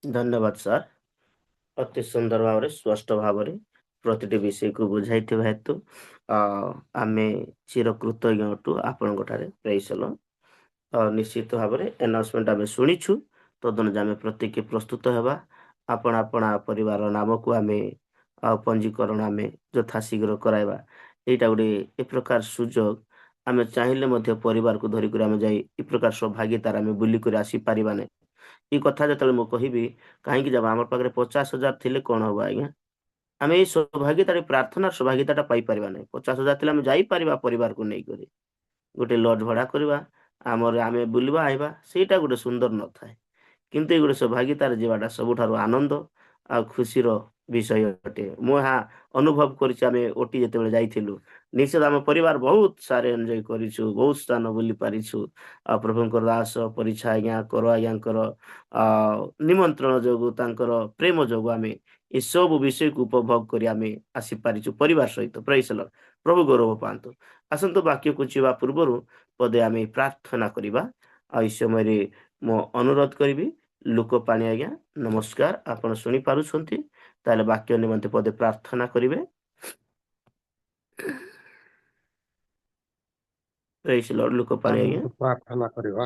A: ଧନ୍ୟବାଦ ସାର୍, ଅତି ସୁନ୍ଦର ଭାବରେ ସ୍ପଷ୍ଟ ଭାବରେ ପ୍ରତିଟି ବିଷୟକୁ ବୁଝାଇଥିବା ହେତୁ ଆମେ ଚିରକୃତଜ୍ଞ ଅଟୁ ଆପଣଙ୍କ ଠାରେ। ପ୍ରେଜ୍ ଦ ଲର୍ଡ। ନିଶ୍ଚିତ ଭାବରେ ଆନାଉନ୍ସମେଣ୍ଟ ଆମେ ଶୁଣିଛୁ, ତଦନୁଯାୟୀ ଆମେ ପ୍ରତ୍ୟେକ ପ୍ରସ୍ତୁତ ହେବା। ଆପଣା ପରିବାର ନାମକୁ ଆମେ ପଞ୍ଜୀକରଣ ଆମେ ଯଥାଶୀଘ୍ର କରାଇବା। ଏଇଟା ଗୋଟେ ଏ ପ୍ରକାର ସୁଯୋଗ, ଆମେ ଚାହିଁଲେ ମଧ୍ୟ ପରିବାରକୁ ଧରିକରି ଆମେ ଯାଇ ଏ ପ୍ରକାର ସୌଭାଗ୍ୟତାରେ ଆମେ ବୁଲିକରି ଆସିପାରିବା ନାହିଁ। ଏଇ କଥା ଯେତେବେଳେ ମୁଁ କହିବି, କାହିଁକି ଯାବା, ଆମର ପାଖରେ 50,000 ଥିଲେ କ'ଣ ହବ ଆଜ୍ଞା? ଆମେ ଏଇ ସୌଭାଗ୍ୟତାରେ ପ୍ରାର୍ଥନାର ସୌଭାଗ୍ୟତାଟା ପାଇପାରିବା ନାହିଁ। 50,000 ଥିଲେ ଆମେ ଯାଇପାରିବା ପରିବାରକୁ ନେଇକରି ଗୋଟେ ଲଜ୍ ଭଡ଼ା କରିବା, ଆମେ ବୁଲିବା ଆଇବା, ସେଇଟା ଗୋଟେ ସୁନ୍ଦର ନଥାଏ। କିନ୍ତୁ ଏଇ ଗୋଟେ ସୌଭାଗ୍ୟତାରେ ଯିବାଟା ସବୁଠାରୁ ଆନନ୍ଦ ଆଉ ଖୁସିର ବିଷୟ ଅଟେ। ମୁଁ ଏହା ଅନୁଭବ କରିଛି। ଆମେ ଓଟି ଯେତେବେଳେ ଯାଇଥିଲୁ, ନିଶ୍ଚିତ ଆମ ପରିବାର ବହୁତ ସାରା ଏନ୍ଜୟ କରିଛୁ, ବହୁତ ସ୍ଥାନ ବୁଲି ପାରିଛୁ। ଆଉ ପ୍ରଭୁଙ୍କର ଦାସ ପରିଚ୍ଛା ଆଜ୍ଞା କର ଆଜ୍ଞାଙ୍କର ନିମନ୍ତ୍ରଣ ଯୋଗୁଁ, ତାଙ୍କର ପ୍ରେମ ଯୋଗୁଁ ଆମେ ଏସବୁ ବିଷୟକୁ ଉପଭୋଗ କରି ଆମେ ଆସିପାରିଛୁ ପରିବାର ସହିତ। ପ୍ରେଜ୍ ଦ ଲର୍ଡ। ପ୍ରଭୁ ଗୌରବ ପାଆନ୍ତୁ। ଆସନ୍ତୁ ବାକ୍ୟକୁ ଯିବା ପୂର୍ବରୁ ପଦେ ଆମେ ପ୍ରାର୍ଥନା କରିବା। ଆଉ ଏହି ସମୟରେ ମୁଁ ଅନୁରୋଧ କରିବି, ଲୋକପାଣି ଆଜ୍ଞା ନମସ୍କାର, ଆପଣ ଶୁଣିପାରୁଛନ୍ତି? ତାହେଲେ ବାକ୍ୟ ନିମନ୍ତେ ପଦେ ପ୍ରାର୍ଥନା କରିବେ। ପ୍ରେଜ୍ ଦ ଲର୍ଡ। ଲୋକପାଣି ଆଜ୍ଞା।
D: ପ୍ରାର୍ଥନା କରିବା।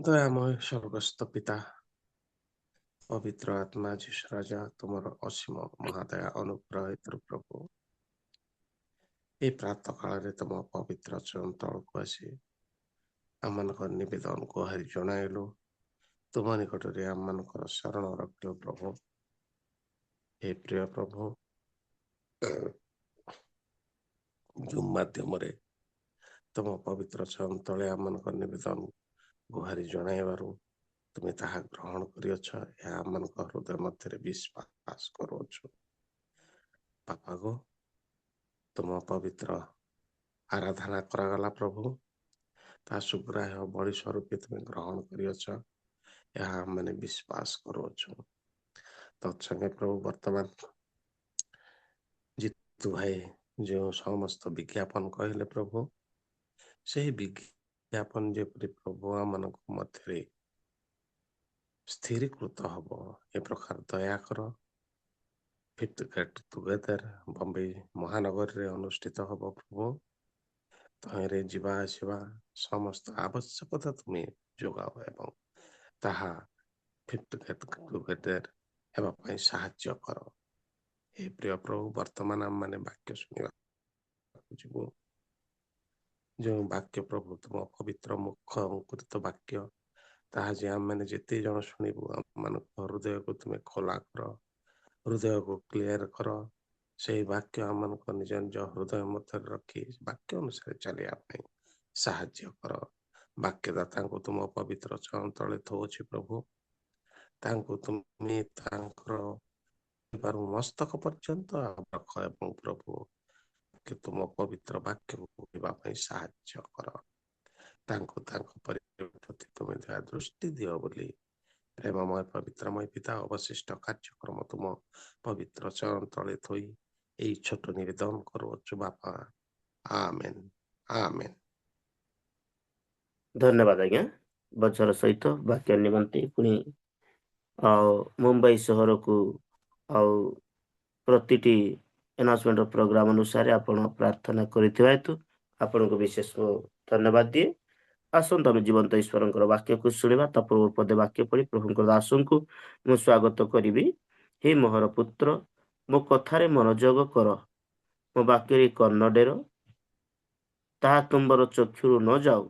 D: ଦୟାମୟ ସ୍ୱର୍ଗସ୍ଥ ପିତା, ପବିତ୍ର ଆତ୍ମା ଯୀଶୁ ରାଜା, ତୁମର ଅସୀମ ମହାଦୟା ଅନୁଗ୍ରହ ହେତୁ ପ୍ରଭୁ এই ପ୍ରାତଃ କାଳରେ ତୁମ ପବିତ୍ର ଚରଣ ତଳକୁ ଆସି ଆମମାନଙ୍କ ନିବେଦନକୁ ହାରି ଜଣାଇଲୁ। ତୁମ ନିକଟରେ ଆମମାନଙ୍କର ଶରଣ ରଖିଲୁ ପ୍ରଭୁ। ହେ ପ୍ରିୟ ପ୍ରଭୁ, ଜୁମ୍ ମାଧ୍ୟମରେ ତମ ପବିତ୍ର ଚରଣ ତଳେ ଆମମାନଙ୍କ ନିବେଦନ ଗୁହାରି ଜଣାଇବାରୁ ତୁମେ ତାହା ଗ୍ରହଣ କରିଅଛ, ଏହା ଆମମାନଙ୍କ ହୃଦୟ ମଧ୍ୟରେ ବିଶ୍ୱାସ କରୁଅଛୁ। ବାପା ଗୋ, ତୁମ ପବିତ୍ର ଆରାଧନା କରାଗଲା ପ୍ରଭୁ, ତା ସୁଗ୍ରାହ୍ୟ ବଳି ସ୍ୱରୂପେ ତୁମେ ଗ୍ରହଣ କରିଅଛ, ଏହା ଆମେ ବିଶ୍ୱାସ କରୁଅଛୁ। ତତ୍ସଙ୍ଗେ ପ୍ରଭୁ ବର୍ତ୍ତମାନ ଜିତୁ ଭାଇ ଯେଉଁ ସମସ୍ତ ବିଜ୍ଞାପନ କହିଲେ ପ୍ରଭୁ, ସେହି ବିଜ୍ଞାପନ ଯେପରି ପ୍ରଭୁ ଆମମାନଙ୍କ ମଧ୍ୟରେ ସ୍ଥିରୀକୃତ ହବ, ଏ ପ୍ରକାର ଦୟା କର। ଫିଫ୍ଥ ଗେଟ୍ ଟୁଗେଦର ବମ୍ବେ ମହାନଗରରେ ଅନୁଷ୍ଠିତ ହବ ପ୍ରଭୁ। ତହିଁରେ ଯିବା ଆସିବା ସମସ୍ତ ଆବଶ୍ୟକତା ତୁମେ ଯୋଗାଅ ଏବଂ ତାହା ଫିଫ୍ଥ ଗେଟ୍ ଟୁଗେଦର ହେବା ପାଇଁ ସାହାଯ୍ୟ କର। ହେ ପ୍ରିୟ ପ୍ରଭୁ, ବର୍ତ୍ତମାନ ଆମମାନେ ବାକ୍ୟ ଶୁଣିବାକୁ ଯିବୁ। ଯେଉଁ ବାକ୍ୟ ପ୍ରଭୁ ତୁମ ପବିତ୍ର ମୁଖ ଅଙ୍କୁରିତ ବାକ୍ୟ, ତାହା ଯେ ଆମମାନେ ଯେତେ ଜଣ ଶୁଣିବୁ, ଆମମାନଙ୍କ ହୃଦୟକୁ ତୁମେ ଖୋଲା କର, ହୃଦୟକୁ କ୍ଲିୟର କର। ସେହି ବାକ୍ୟ ଆମମାନଙ୍କ ନିଜ ନିଜ ହୃଦୟ ମଧ୍ୟରେ ରଖି ବାକ୍ୟ ଅନୁସାରେ ଚାଲିବା ପାଇଁ ସାହାଯ୍ୟ କର। ବାକ୍ୟଦାତାଙ୍କୁ ତୁମ ପବିତ୍ର ଚରଣ ତଳେ ଥୋଉଛି ପ୍ରଭୁ, ତାଙ୍କୁ ତୁମେ ତାଙ୍କର ମସ୍ତକ ପର୍ଯ୍ୟନ୍ତ ରଖ ଏବଂ ପ୍ରଭୁ ତୁମ ପବିତ୍ର ବାକ୍ୟକୁ କହିବା ପାଇଁ ସାହାଯ୍ୟ କର। ତାଙ୍କୁ ତାଙ୍କ ପରିବାର ପ୍ରତି ତୁମେ ଦୟା ଦୃଷ୍ଟି ଦିଅ ବୋଲି ପ୍ରେମମୟ ପବିତ୍ରମୟ ପିତା, ଅବଶିଷ୍ଟ କାର୍ଯ୍ୟକ୍ରମ ତୁମ ପବିତ୍ର ଚରଣ ତଳେ ଥୋଇ ଏହି ଛୋଟ ନିବେଦନ କରୁଅଛୁ ବାପା। ଆମେନ୍ ଆମେନ୍।
A: ଧନ୍ୟବାଦ ଆଜ୍ଞା। ବଛର ସହିତ ବାକ୍ୟ ନିମନ୍ତେ ପୁଣି ମୁମ୍ବାଇ ସହରକୁ ଆଉ ପ୍ରତିଟି ଆନାଉନ୍ସମେଣ୍ଟ ପ୍ରୋଗ୍ରାମ ଅନୁସାରେ ଆପଣ ପ୍ରାର୍ଥନା କରିଥିବା ହେତୁ ଆପଣଙ୍କୁ ବିଶେଷ ଧନ୍ୟବାଦ ଦିଏ। ଆସନ୍ତୁ ଆମେ ଜୀବନ୍ତ ଈଶ୍ୱରଙ୍କର ବାକ୍ୟକୁ ଶୁଣିବା। ତା ପୂର୍ବ ପଦେ ବାକ୍ୟ ପଢ଼ି ପ୍ରଭୁଙ୍କ ଦାସଙ୍କୁ ମୁଁ ସ୍ୱାଗତ କରିବି। ହେ ମୋହର ପୁତ୍ର, ମୋ କଥାରେ ମନୋଯୋଗ କର, ମୋ ବାକ୍ୟରେ କର୍ଣ୍ଣ ଡେର, ତାହା ତୁମର ଚକ୍ଷୁରୁ ନ ଯାଉ,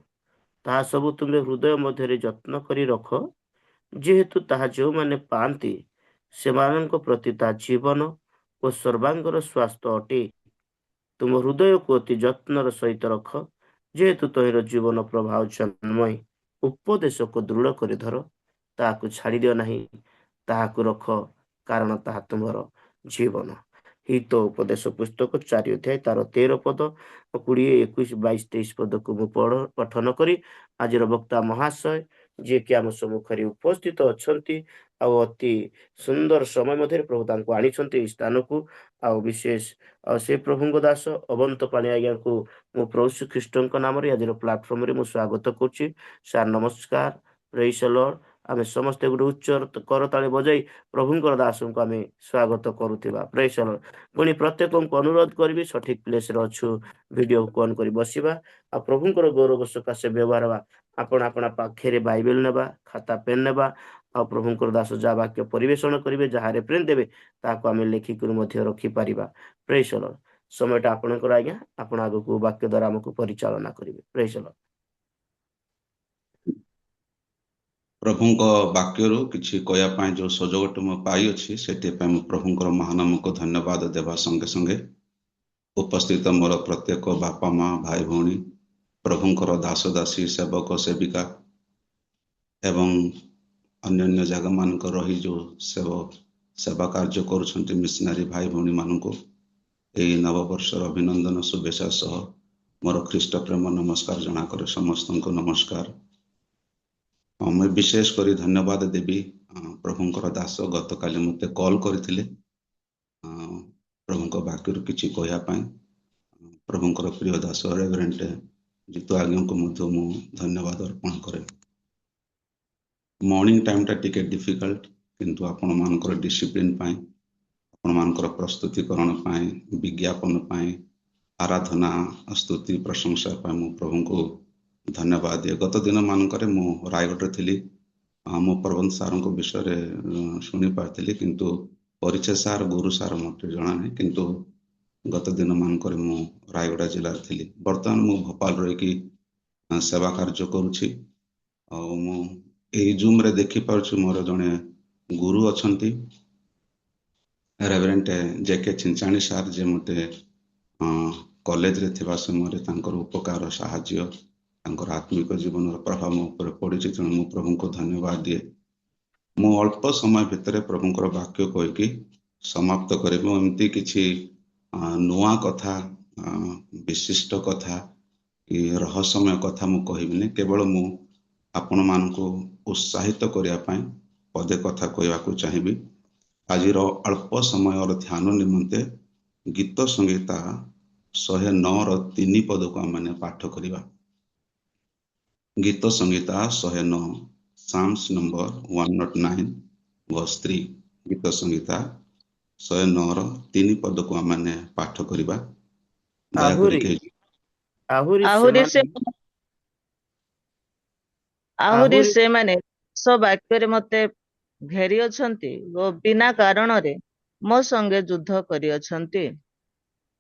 A: ତାହା ସବୁ ତୁମେ ହୃଦୟ ମଧ୍ୟରେ ଯତ୍ନ କରି ରଖ, ଯେହେତୁ ତାହା ଯେଉଁମାନେ ପାଆନ୍ତି ସେମାନଙ୍କ ପ୍ରତି ତାହା ଜୀବନ ଓ ସର୍ବାଙ୍ଗର ସ୍ୱାସ୍ଥ୍ୟ ଅଟେ। ତୁମ ହୃଦୟକୁ ଅତି ଯତ୍ନର ସହିତ ରଖ, ଯେହେତୁ ତହିଁର ଜୀବନ ପ୍ରବାହ ଜନ୍ମୟ। ଉପଦେଶକୁ ଦୃଢ଼ କରି ଧର, ତାହାକୁ ଛାଡ଼ି ଦିଅ ନାହିଁ, ତାହାକୁ ରଖ, କାରଣ ତାହା ତୁମର ଜୀବନ। ହିତ ଉପଦେଶ ପୁସ୍ତକ 4 ଅଧ୍ୟାୟ ତାର 13 ପଦ, 20, 21, 22, 23 ପଦକୁ ମୁଁ ପଠନ କରି ଆଜିର ବକ୍ତା ମହାଶୟ ଯିଏକି ଆମ ସମ୍ମୁଖରେ ଉପସ୍ଥିତ ଅଛନ୍ତି ଆଉ ଅତି ସୁନ୍ଦର ସମୟ ମଧ୍ୟରେ ପ୍ରଭୁ ତାଙ୍କୁ ଆଣିଛନ୍ତି ଏହି ସ୍ଥାନକୁ। ଆଉ ବିଶେଷ ସେ ପ୍ରଭୁଙ୍କ ଦାସ ଅବନ୍ତ ପାଣି ଆଜ୍ଞାଙ୍କୁ ମୁଁ ପ୍ରଭୁ ଶ୍ରୀଖ୍ରୀଷ୍ଟଙ୍କ ନାମରେ ଆଜିର ପ୍ଲାଟଫର୍ମରେ ମୁଁ ସ୍ୱାଗତ କରୁଛି। ସାର୍ ନମସ୍କାର, ପ୍ରେଜ୍ ଦ ଲର୍ଡ। ଆମେ ସମସ୍ତେ ଗୋଟେ ଉଚ୍ଚ କରତାଳି ବଜାଇ ପ୍ରଭୁଙ୍କର ଦାସଙ୍କୁ ଆମେ ସ୍ୱାଗତ କରୁଥିବା। ପ୍ରେଜ୍ ଦ ଲର୍ଡ। ପୁଣି ପ୍ରତ୍ୟେକଙ୍କୁ ଅନୁରୋଧ କରିବି, ସଠିକ ପ୍ଲେସରେ ଅଛୁ, ଭିଡ଼ିଓକୁ ଅନ୍ କରି ବସିବା ଆଉ ପ୍ରଭୁଙ୍କର ଗୌରବ ସକାଶେ ବ୍ୟବହାର ହେବା। ଆପଣ ଆପଣା ପାଖରେ ବାଇବେଲ ନେବା, ଖାତା ପେନ୍ ନେବା ଆଉ ପ୍ରଭୁଙ୍କର ଦାସ ଯାହା ବାକ୍ୟ ପରିବେଷଣ କରିବେ, ଯାହା ରେଫରେନ୍ସ ଦେବେ, ତାହାକୁ ଆମେ ଲେଖିକରି ମଧ୍ୟ ରଖିପାରିବା। ପ୍ରେଜ୍ ଦ ଲର୍ଡ। ସମୟଟା ଆପଣଙ୍କର ଆଜ୍ଞା, ଆପଣ ଆଗକୁ ବାକ୍ୟ ଦ୍ୱାରା ଆମକୁ ପରିଚାଳନା କରିବେ। ପ୍ରେଜ୍ ଦ ଲର୍ଡ।
C: ପ୍ରଭୁଙ୍କ ବାକ୍ୟରୁ କିଛି କହିବା ପାଇଁ ଯେଉଁ ସୁଯୋଗଟି ମୁଁ ପାଇଅଛି, ସେଥିପାଇଁ ମୁଁ ପ୍ରଭୁଙ୍କର ମହାନାମକୁ ଧନ୍ୟବାଦ ଦେବା ସଙ୍ଗେ ସଙ୍ଗେ ଉପସ୍ଥିତ ମୋର ପ୍ରତ୍ୟେକ ବାପା ମା, ଭାଇ ଭଉଣୀ, ପ୍ରଭୁଙ୍କର ଦାସ ଦାସୀ, ସେବକ ସେବିକା ଏବଂ ଅନ୍ୟାନ୍ୟ ଜାଗାମାନଙ୍କ ରହି ଯେଉଁ ସେବା କାର୍ଯ୍ୟ କରୁଛନ୍ତି ମିଶନାରୀ ଭାଇ ଭଉଣୀମାନଙ୍କୁ ଏହି ନବବର୍ଷର ଅଭିନନ୍ଦନ ଶୁଭେଚ୍ଛା ସହ ମୋର ଖ୍ରୀଷ୍ଟ ପ୍ରେମ ନମସ୍କାର ଜଣାକରେ। ସମସ୍ତଙ୍କୁ ନମସ୍କାର। ମୁଁ ବିଶେଷ କରି ଧନ୍ୟବାଦ ଦେବି ପ୍ରଭୁଙ୍କର ଦାସ ଗତକାଲି ମୋତେ କଲ୍ କରିଥିଲେ ପ୍ରଭୁଙ୍କ ବାକ୍ୟରୁ କିଛି କହିବା ପାଇଁ। ପ୍ରଭୁଙ୍କର ପ୍ରିୟ ଦାସ ରେଭରେଣ୍ଡ ଜିତୁ ଆଜ୍ଞାଙ୍କୁ ମଧ୍ୟ ମୁଁ ଧନ୍ୟବାଦ ଅର୍ପଣ କରେ। ମର୍ଣ୍ଣିଂ ଟାଇମ୍ଟା ଟିକେ ଡିଫିକଲ୍ଟ, କିନ୍ତୁ ଆପଣମାନଙ୍କର ଡିସିପ୍ଲିନ୍ ପାଇଁ, ଆପଣମାନଙ୍କର ପ୍ରସ୍ତୁତିକରଣ ପାଇଁ, ବିଜ୍ଞାପନ ପାଇଁ, ଆରାଧନା ସ୍ତୁତି ପ୍ରଶଂସା ପାଇଁ ମୁଁ ପ୍ରଭୁଙ୍କୁ ଧନ୍ୟବାଦ ଦିଏ। ଗତ ଦିନମାନଙ୍କରେ ମୁଁ ରାୟଗଡ଼ରେ ଥିଲି। ମୁଁ ପ୍ରବନ୍ଧ ସାର୍ଙ୍କ ବିଷୟରେ ଶୁଣିପାରିଥିଲି, କିନ୍ତୁ ପରିଚୟ ସାର୍, ଗୁରୁ ସାର୍ ମୋତେ ଜଣା ନାହିଁ। କିନ୍ତୁ ଗତ ଦିନମାନଙ୍କରେ ମୁଁ ରାୟଗଡ଼ା ଜିଲ୍ଲାରେ ଥିଲି। ବର୍ତ୍ତମାନ ମୁଁ ଭୋପାଳ ରହିକି ସେବା କାର୍ଯ୍ୟ କରୁଛି। ଆଉ ମୁଁ ଏହି ଜୁମ୍ରେ ଦେଖିପାରୁଛି ମୋର ଜଣେ ଗୁରୁ ଅଛନ୍ତି, ରେଭରେଣ୍ଡ ଜେ.କେ. ଛିଞ୍ଚାଣି ସାର୍, ଯେ ମୋତେ
E: କଲେଜରେ ଥିବା ସମୟରେ ତାଙ୍କର ଉପକାର ସାହାଯ୍ୟ ତାଙ୍କର ଆତ୍ମିକ ଜୀବନର ପ୍ରଭାବ ମୋ ଉପରେ ପଡ଼ିଛି। ତେଣୁ ମୁଁ ପ୍ରଭୁଙ୍କୁ ଧନ୍ୟବାଦ ଦିଏ। ମୁଁ ଅଳ୍ପ ସମୟ ଭିତରେ ପ୍ରଭୁଙ୍କର ବାକ୍ୟ କହିକି ସମାପ୍ତ କରିବି। ମୁଁ ଏମିତି କିଛି ନୂଆ କଥା, ବିଶିଷ୍ଟ କଥା କି ରହସ୍ୟମୟ କଥା ମୁଁ କହିବିନି। କେବଳ ମୁଁ ଆପଣମାନଙ୍କୁ ଉତ୍ସାହିତ କରିବା ପାଇଁ ପଦେ କଥା କହିବାକୁ ଚାହିଁବି। ଆଜିର ଅଳ୍ପ ସମୟର ଧ୍ୟାନ ନିମନ୍ତେ ଗୀତ ସଂହିତା 109ର 3 ପଦକୁ ଆମେ ପାଠ କରିବା। ଗୀତ ସଂହିତା 109, ସାମ୍ସ ନମ୍ବର 109 verse 3। ଗୀତ ସଂହିତା 109ର 3 ପଦକୁ ଆମେ ପାଠ କରିବା। ଦୟାକରି
A: ଆହୁରି
E: କେହି
A: ଆହୁରି
F: ଆହୁରି
A: ସେମାନେ
F: ଆହୁରି
A: ଆହୁରି
F: ସେମାନେ ବାକ୍ୟରେ ମତେ ଘେରି ଅଛନ୍ତି ଓ ବିନା କାରଣରେ ମୋ ସଙ୍ଗେ ଯୁଦ୍ଧ କରିଅଛନ୍ତି।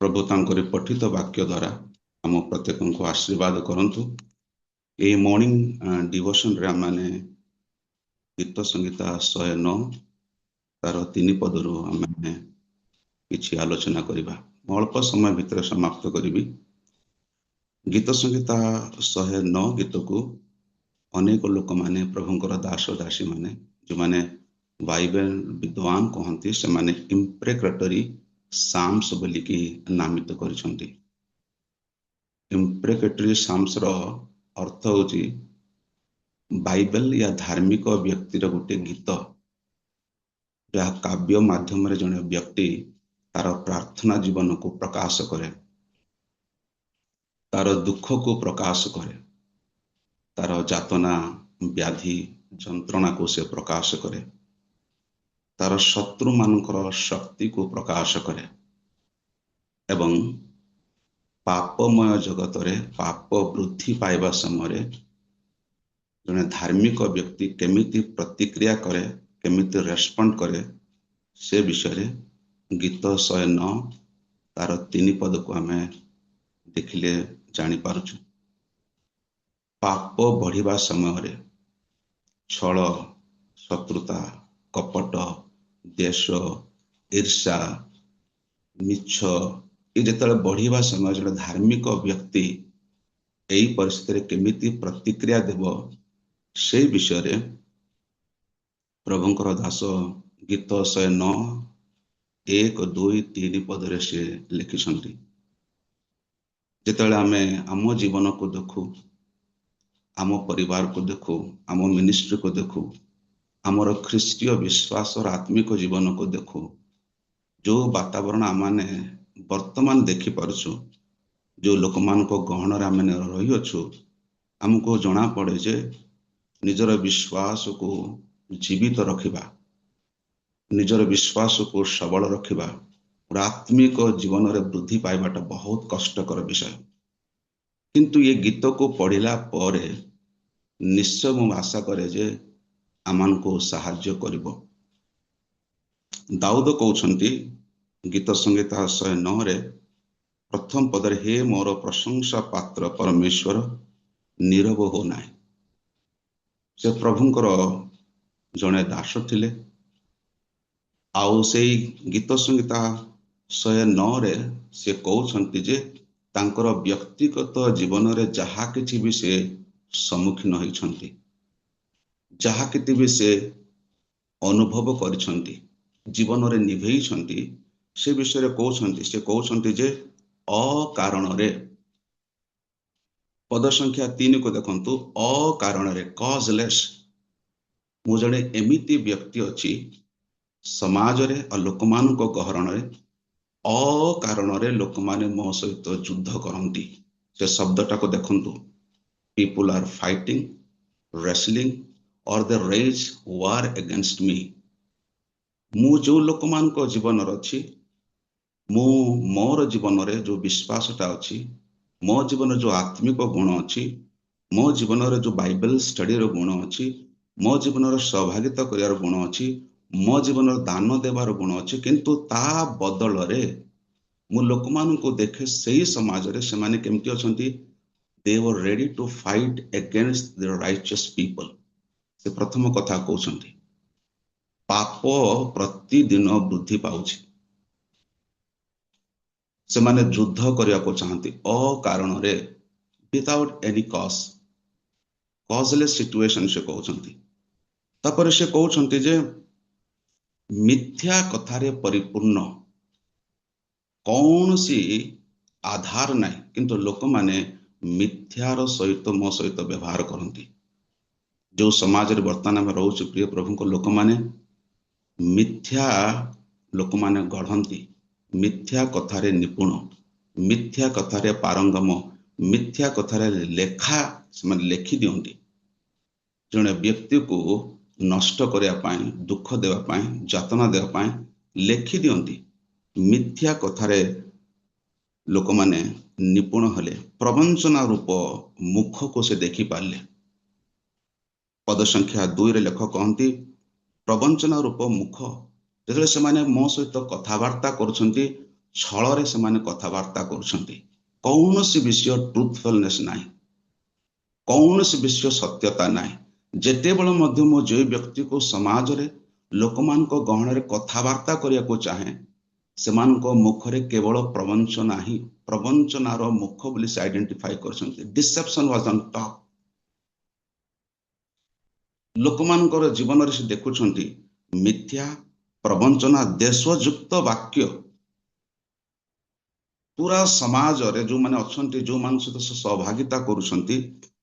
E: ପ୍ରଭୁ ତାଙ୍କରି ପଠିତ ବାକ୍ୟ ଦ୍ୱାରା ଆମ ପ୍ରତ୍ୟେକଙ୍କୁ ଆଶୀର୍ବାଦ କରନ୍ତୁ। ଏହି ମର୍ଣ୍ଣିଂ ଡିଭୋସନରେ ଆମେ ଗୀତ ସଂହିତା 109 ତାର 3 ପଦରୁ ଆମେ କିଛି ଆଲୋଚନା କରିବା। ମୁଁ ଅଳ୍ପ ସମୟ ଭିତରେ ସମାପ୍ତ କରିବି। ଗୀତ ସଂହିତା 109 ଗୀତକୁ ଅନେକ ଲୋକମାନେ, ପ୍ରଭୁଙ୍କର ଦାସ ଦାସୀ ମାନେ, ଯେଉଁମାନେ ବାଇବେଲ ବିଦ୍ୱାନ କହନ୍ତି, ସେମାନେ ଇମ୍ପ୍ରେକେଟରୀ ସାମ୍ସ ବୋଲିକି ନାମିତ କରିଛନ୍ତି। ଇମ୍ପ୍ରେକେଟରୀ ସାମ୍ସର ଅର୍ଥ ହେଉଛି ବାଇବେଲ ୟା ଧାର୍ମିକ ବ୍ୟକ୍ତିର ଗୋଟେ ଗୀତ, ଯାହା କାବ୍ୟ ମାଧ୍ୟମରେ ଜଣେ ବ୍ୟକ୍ତି ତାର ପ୍ରାର୍ଥନା ଜୀବନକୁ ପ୍ରକାଶ କରେ, ତାର ଦୁଃଖକୁ ପ୍ରକାଶ କରେ, ତାର ଯାତନା ବ୍ୟାଧି ଯନ୍ତ୍ରଣାକୁ ସେ ପ୍ରକାଶ କରେ, ତାର ଶତ୍ରୁ ମାନଙ୍କର ଶକ୍ତିକୁ ପ୍ରକାଶ କରେ ଏବଂ ପାପମୟ ଜଗତରେ ପାପ ବୃଦ୍ଧି ପାଇବା ସମୟରେ ଜଣେ ଧାର୍ମିକ ବ୍ୟକ୍ତି କେମିତି ପ୍ରତିକ୍ରିୟା କରେ, କେମିତି ରେସ୍ପଣ୍ଡ କରେ, ସେ ବିଷୟରେ ଗୀତ 109 ତାର 3 ପଦକୁ ଆମେ ଦେଖିଲେ ଜାଣିପାରୁଛୁ। ପାପ ବଢିବା ସମୟରେ ଛଳ, ଶତ୍ରୁତା, କପଟ, ଦେଶ, ଈର୍ଷା, ମିଛ ଏ ଯେତେବେଳେ ବଢିବା ସମୟ ଜଣେ ଧାର୍ମିକ ବ୍ୟକ୍ତି ଏହି ପରିସ୍ଥିତିରେ କେମିତି ପ୍ରତିକ୍ରିୟା ଦେବ, ସେଇ ବିଷୟରେ ପ୍ରଭୁଙ୍କର ଦାସ ଗୀତ 109 1, 2, 3 ପଦରେ ସେ ଲେଖିଛନ୍ତି। ଯେତେବେଳେ ଆମେ ଆମ ଜୀବନକୁ ଦେଖୁ, ଆମ ପରିବାରକୁ ଦେଖୁ, ଆମ ମିନିଷ୍ଟ୍ରିକୁ ଦେଖୁ, ଆମର ଖ୍ରୀଷ୍ଟୀୟ ବିଶ୍ୱାସର ଆତ୍ମିକ ଜୀବନକୁ ଦେଖୁ, ଯୋଉ ବାତାବରଣ ଆମେ ବର୍ତ୍ତମାନ ଦେଖିପାରୁଛୁ, ଯୋଉ ଲୋକମାନଙ୍କ ଗହଣରେ ଆମେ ରହିଅଛୁ, ଆମକୁ ଜଣା ପଡେ ଯେ ନିଜର ବିଶ୍ୱାସକୁ ଜୀବିତ ରଖିବା, ନିଜର ବିଶ୍ୱାସକୁ ସବଳ ରଖିବା, ଆତ୍ମିକ ଜୀବନରେ ବୃଦ୍ଧି ପାଇବାଟା ବହୁତ କଷ୍ଟକର ବିଷୟ। କିନ୍ତୁ ଏ ଗୀତକୁ ପଢିଲା ପରେ ନିଶ୍ଚୟ ମୁଁ ଆଶା କରେ ଯେ ଆମମାନଙ୍କୁ ସାହାଯ୍ୟ କରିବ। ଦାଉଦ କହୁଛନ୍ତି ଗୀତ ସଂହିତା 109ରେ ପ୍ରଥମ ପଦରେ, ହେ ମୋର ପ୍ରଶଂସା ପାତ୍ର ପରମେଶ୍ୱର, ନୀରବ ହୋ ନାହିଁ। ସେ ପ୍ରଭୁଙ୍କର ଜଣେ ଦାସ ଥିଲେ। ଆଉ ସେଇ ଗୀତ ସଂହିତା 109ରେ ସେ କହୁଛନ୍ତି ଯେ ତାଙ୍କର ବ୍ୟକ୍ତିଗତ ଜୀବନରେ ଯାହା କିଛି ବି ସେ ସମ୍ମୁଖୀନ ହୋଇଛନ୍ତି, ଯାହା କିଛି ବି ସେ ଅନୁଭବ କରିଛନ୍ତି, ଜୀବନରେ ନିଭେଇଛନ୍ତି, ସେ ବିଷୟରେ କହୁଛନ୍ତି। ସେ କହୁଛନ୍ତି ଯେ ଅକାରଣରେ, ପଦ ସଂଖ୍ୟା 3କୁ ଦେଖନ୍ତୁ, ଅକାରଣରେ, କଜଲେସ୍, ମୁଁ ଜଣେ ଏମିତି ବ୍ୟକ୍ତି ଅଛି ସମାଜରେ ଆଉ ଲୋକମାନଙ୍କ ଗହଣରେ ଅକାରଣରେ ଲୋକମାନେ ମୋ ସହିତ ଯୁଦ୍ଧ କରନ୍ତି। ସେ ଶବ୍ଦଟାକୁ ଦେଖନ୍ତୁ, people R fighting, wrestling or they wage war against me। ମୁଁ ଯୋଉ ଲୋକମାନଙ୍କ ଜୀବନରେ ଅଛି, ମୁଁ ମୋର ଜୀବନରେ ଯୋଉ ବିଶ୍ୱାସଟା ଅଛି, ମୋ ଜୀବନରେ ଯୋଉ ଆତ୍ମିକ ଗୁଣ ଅଛି, ମୋ ଜୀବନରେ ଯୋଉ ବାଇବେଲ ଷ୍ଟଡିର ଗୁଣ ଅଛି, ମୋ ଜୀବନରେ ସହଭାଗିତା କରିବାର ଗୁଣ ଅଛି, ମୋ ଜୀବନରେ ଦାନ ଦେବାର ଗୁଣ ଅଛି, କିନ୍ତୁ ତା ବଦଳରେ ମୁଁ ଲୋକମାନଙ୍କୁ ଦେଖେ ସେଇ ସମାଜରେ ସେମାନେ କେମିତି ଅଛନ୍ତି, they were ready to fight against the righteous people। ସେ ପ୍ରଥମ କଥା କହୁଛନ୍ତି, ପାପ ପ୍ରତିଦିନ ବୃଦ୍ଧି ପାଉଛି। ସେମାନେ ଯୁଦ୍ଧ କରିବାକୁ ଚାହାନ୍ତି ଅକାରଣରେ, ୱିଥାଉଟ୍ ଏନି କଜଲେସ୍ ସିଚୁଏସନ ସେ କହୁଛନ୍ତି। ତାପରେ ସେ କହୁଛନ୍ତି ଯେ ମିଥ୍ୟା କଥାରେ ପରିପୂର୍ଣ୍ଣ, କୌଣସି ଆଧାର ନାହିଁ, କିନ୍ତୁ ଲୋକମାନେ ମିଥ୍ୟାର ସହିତ ମୋ ସହିତ ବ୍ୟବହାର କରନ୍ତି। ଯୋଉ ସମାଜରେ ବର୍ତ୍ତମାନ ଆମେ ରହୁଛୁ ପ୍ରିୟ ପ୍ରଭୁଙ୍କ ଲୋକମାନେ ମିଥ୍ୟା ଲୋକମାନେ ଗଢ଼ନ୍ତି, ମିଥ୍ୟା କଥାରେ ନିପୁଣ, ମିଥ୍ୟା କଥାରେ ପାରଙ୍ଗମ, ମିଥ୍ୟା କଥାରେ ଲେଖା ସେମାନେ ଲେଖି ଦିଅନ୍ତି। ଜଣେ ବ୍ୟକ୍ତିକୁ ନଷ୍ଟ କରିବା ପାଇଁ, ଦୁଃଖ ଦେବା ପାଇଁ, ଯାତନା ଦେବା ପାଇଁ ଲେଖି ଦିଅନ୍ତି। ମିଥ୍ୟା କଥାରେ ଲୋକମାନେ ନିପୁଣ ହେଲେ ପ୍ରବଞ୍ଚନା ରୂପ ମୁଖକୁ ସେ ଦେଖିପାରିଲେ। ପଦ ସଂଖ୍ୟା 2ରେ ଲେଖକ କହନ୍ତି ପ୍ରବଞ୍ଚନା ରୂପ ମୁଖ, ଯେତେବେଳେ ସେମାନେ ମୋ ସହିତ କଥାବାର୍ତ୍ତା କରୁଛନ୍ତି, ଛଳରେ ସେମାନେ କଥାବାର୍ତ୍ତା କରୁଛନ୍ତି। କୌଣସି ବିଷୟ ଟ୍ରୁଥଫୁଲନେସ୍ ନାହିଁ, କୌଣସି ବିଷୟ ସତ୍ୟତା ନାହିଁ। ଯେତେବେଳେ ମଧ୍ୟ ମୁଁ ଯେଉଁ ବ୍ୟକ୍ତିକୁ ସମାଜରେ ଲୋକମାନଙ୍କ ଗହଣରେ କଥାବାର୍ତ୍ତା କରିବାକୁ ଚାହେଁ, ସେମାନଙ୍କ ମୁଖରେ କେବଳ ପ୍ରବଞ୍ଚନା ହିଁ, ପ୍ରବଞ୍ଚନାର ମୁଖ ବୋଲି ସେ ଆଇଡେଣ୍ଟିଫାଇ କରୁଛନ୍ତି। ଡିସେପସନ ୱାଜ ଅନ୍ ଟପ୍। ଲୋକମାନଙ୍କର ଜୀବନରେ ସେ ଦେଖୁଛନ୍ତି ମିଥ୍ୟା, ପ୍ରବଞ୍ଚନା, ଦେଶଯୁକ୍ତ ବାକ୍ୟ। ପୁରା ସମାଜରେ ଯୋଉମାନେ ଅଛନ୍ତି, ଯୋଉମାନଙ୍କ ସହିତ ସେ ସହଭାଗିତା କରୁଛନ୍ତି,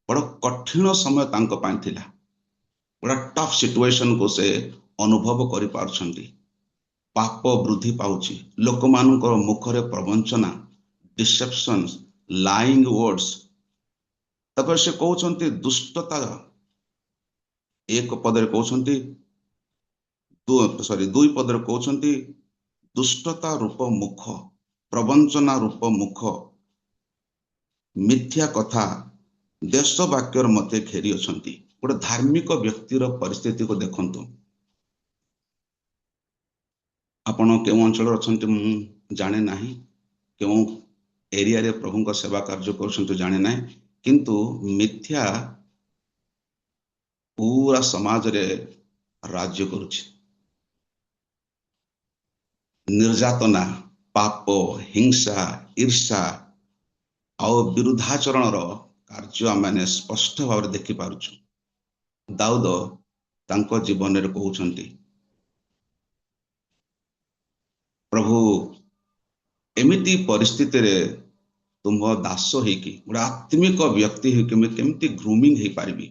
E: ବଡ଼ କଠିନ ସମୟ ତାଙ୍କ ପାଇଁ ଥିଲା। ଗୋଟେ ଟଫ୍ ସିଚୁଏସନକୁ ସେ ଅନୁଭବ କରିପାରୁଛନ୍ତି। ପାପ ବୃଦ୍ଧି ପାଉଛି, ଲୋକମାନଙ୍କର ମୁଖରେ ପ୍ରବଞ୍ଚନା, ଡିସେପସନ, ଲାଇଙ୍ଗ ୱାର୍ଡସ୍। ତାପରେ ସେ କହୁଛନ୍ତି ଦୁଷ୍ଟତା, ଏକ ପଦରେ କହୁଛନ୍ତି, 2 ପଦରେ କହୁଛନ୍ତି ଦୁଷ୍ଟତା ରୂପ ମୁଖ, ପ୍ରବଞ୍ଚନା ରୂପ ମୁଖ, ମିଥ୍ୟା କଥା, ଦେଶ ବାକ୍ୟର ମତେ ଘେରି ଅଛନ୍ତି। ଗୋଟେ ଧାର୍ମିକ ବ୍ୟକ୍ତିର ପରିସ୍ଥିତିକୁ ଦେଖନ୍ତୁ। ଆପଣ କେଉଁ ଅଞ୍ଚଳରେ ଅଛନ୍ତି ମୁଁ ଜାଣେ ନାହିଁ, କେଉଁ ଏରିଆରେ ପ୍ରଭୁଙ୍କ ସେବା କାର୍ଯ୍ୟ କରୁଛନ୍ତି ଜାଣେ ନାହିଁ, କିନ୍ତୁ ମିଥ୍ୟା ପୁରା ସମାଜରେ ରାଜ୍ୟ କରୁଛି। ନିର୍ଯାତନା, ପାପ, ହିଂସା, ଈର୍ଷା ଆଉ ବିରୁଦ୍ଧାଚରଣର କାର୍ଯ୍ୟ ଆମେ ସ୍ପଷ୍ଟ ଭାବରେ ଦେଖିପାରୁଛୁ। ଦାଉଦ ତାଙ୍କ ଜୀବନରେ କହୁଛନ୍ତି ପ୍ରଭୁ ଏମିତି ପରିସ୍ଥିତିରେ ତୁମ ଦାସ ହେଇକି ଗୋଟେ ଆତ୍ମିକ ବ୍ୟକ୍ତି ହେଇକି ମୁଁ କେମିତି ଗ୍ରୁମିଂ ହେଇପାରିବି,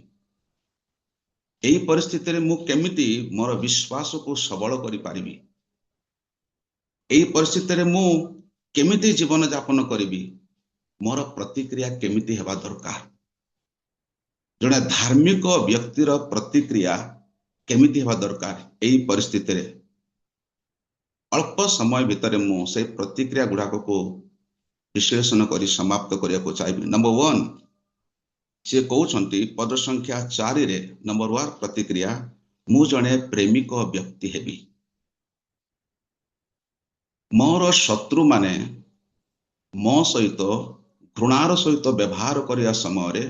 E: ଏହି ପରିସ୍ଥିତିରେ ମୁଁ କେମିତି ମୋର ବିଶ୍ୱାସକୁ ସବଳ କରିପାରିବି, ଏହି ପରିସ୍ଥିତିରେ ମୁଁ କେମିତି ଜୀବନ ଯାପନ କରିବି, ମୋର ପ୍ରତିକ୍ରିୟା କେମିତି ହେବା ଦରକାର। ଜଣେ ଧାର୍ମିକ ବ୍ୟକ୍ତିର ପ୍ରତିକ୍ରିୟା କେମିତି ହେବା ଦରକାର ଏହି ପରିସ୍ଥିତିରେ। ଅଳ୍ପ ସମୟ ଭିତରେ ମୁଁ ସେଇ ପ୍ରତିକ୍ରିୟା ଗୁଡାକକୁ ବିଶ୍ଳେଷଣ କରି ସମାପ୍ତ କରିବାକୁ ଚାହିଁବି। ନମ୍ବର 1, ସେ କହୁଛନ୍ତି ପଦ ସଂଖ୍ୟା 4ରେ, ନମ୍ବର 1 ପ୍ରତିକ୍ରିୟା, ମୁଁ ଜଣେ ପ୍ରେମିକ ବ୍ୟକ୍ତି ହେବି। ମୋର ଶତ୍ରୁମାନେ ମୋ ସହିତ ଘୃଣାର ସହିତ ବ୍ୟବହାର କରିବା ସମୟରେ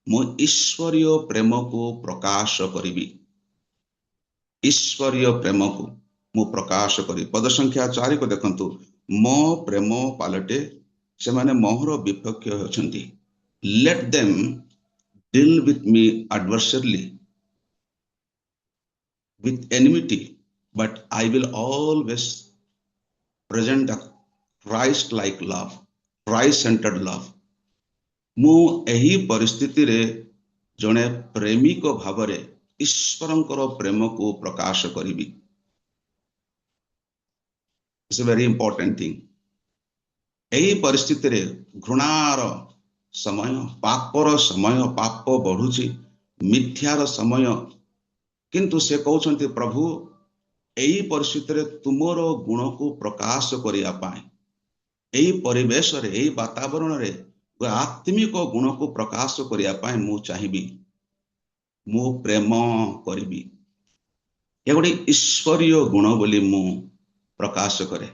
E: ମୁଁ ଈଶ୍ୱରୀୟ ପ୍ରେମକୁ ପ୍ରକାଶ କରିବି। ଈଶ୍ୱରୀୟ ପ୍ରେମକୁ ମୁଁ ପ୍ରକାଶ କରିବି। ପଦ ସଂଖ୍ୟା 4କୁ ଦେଖନ୍ତୁ, ମୋ ପ୍ରେମ ପାଲଟେ ସେମାନେ ମୋର ବିପକ୍ଷ ହେଉଛନ୍ତି। Late them deal with me adversely, with enmity, but I will always present a Christ-like love, Christ-centered love. ମୁଁ ଏହି ପରିସ୍ଥିତିରେ ଜଣେ ପ୍ରେମିକ ଭାବରେ ଈଶ୍ୱରଙ୍କର ପ୍ରେମକୁ ପ୍ରକାଶ କରିବି। It's a very important thing. ଏହି ପରିସ୍ଥିତିରେ ଘୃଣାର ସମୟ, ପାପର ସମୟ, ପାପ ବଢୁଛି, ମିଥ୍ୟାର ସମୟ, କିନ୍ତୁ ସେ କହୁଛନ୍ତି ପ୍ରଭୁ ଏହି ପରିସ୍ଥିତିରେ ତୁମର ଗୁଣକୁ ପ୍ରକାଶ କରିବା ପାଇଁ, ଏହି ପରିବେଶରେ, ଏହି ବାତାବରଣରେ ଆତ୍ମିକ ଗୁଣକୁ ପ୍ରକାଶ କରିବା ପାଇଁ ମୁଁ ଚାହିଁବି, ମୁଁ ପ୍ରେମ କରିବି। ଏ ଗୋଟେ ଈଶ୍ୱରୀୟ ଗୁଣ ବୋଲି ମୁଁ ପ୍ରକାଶ କରେ।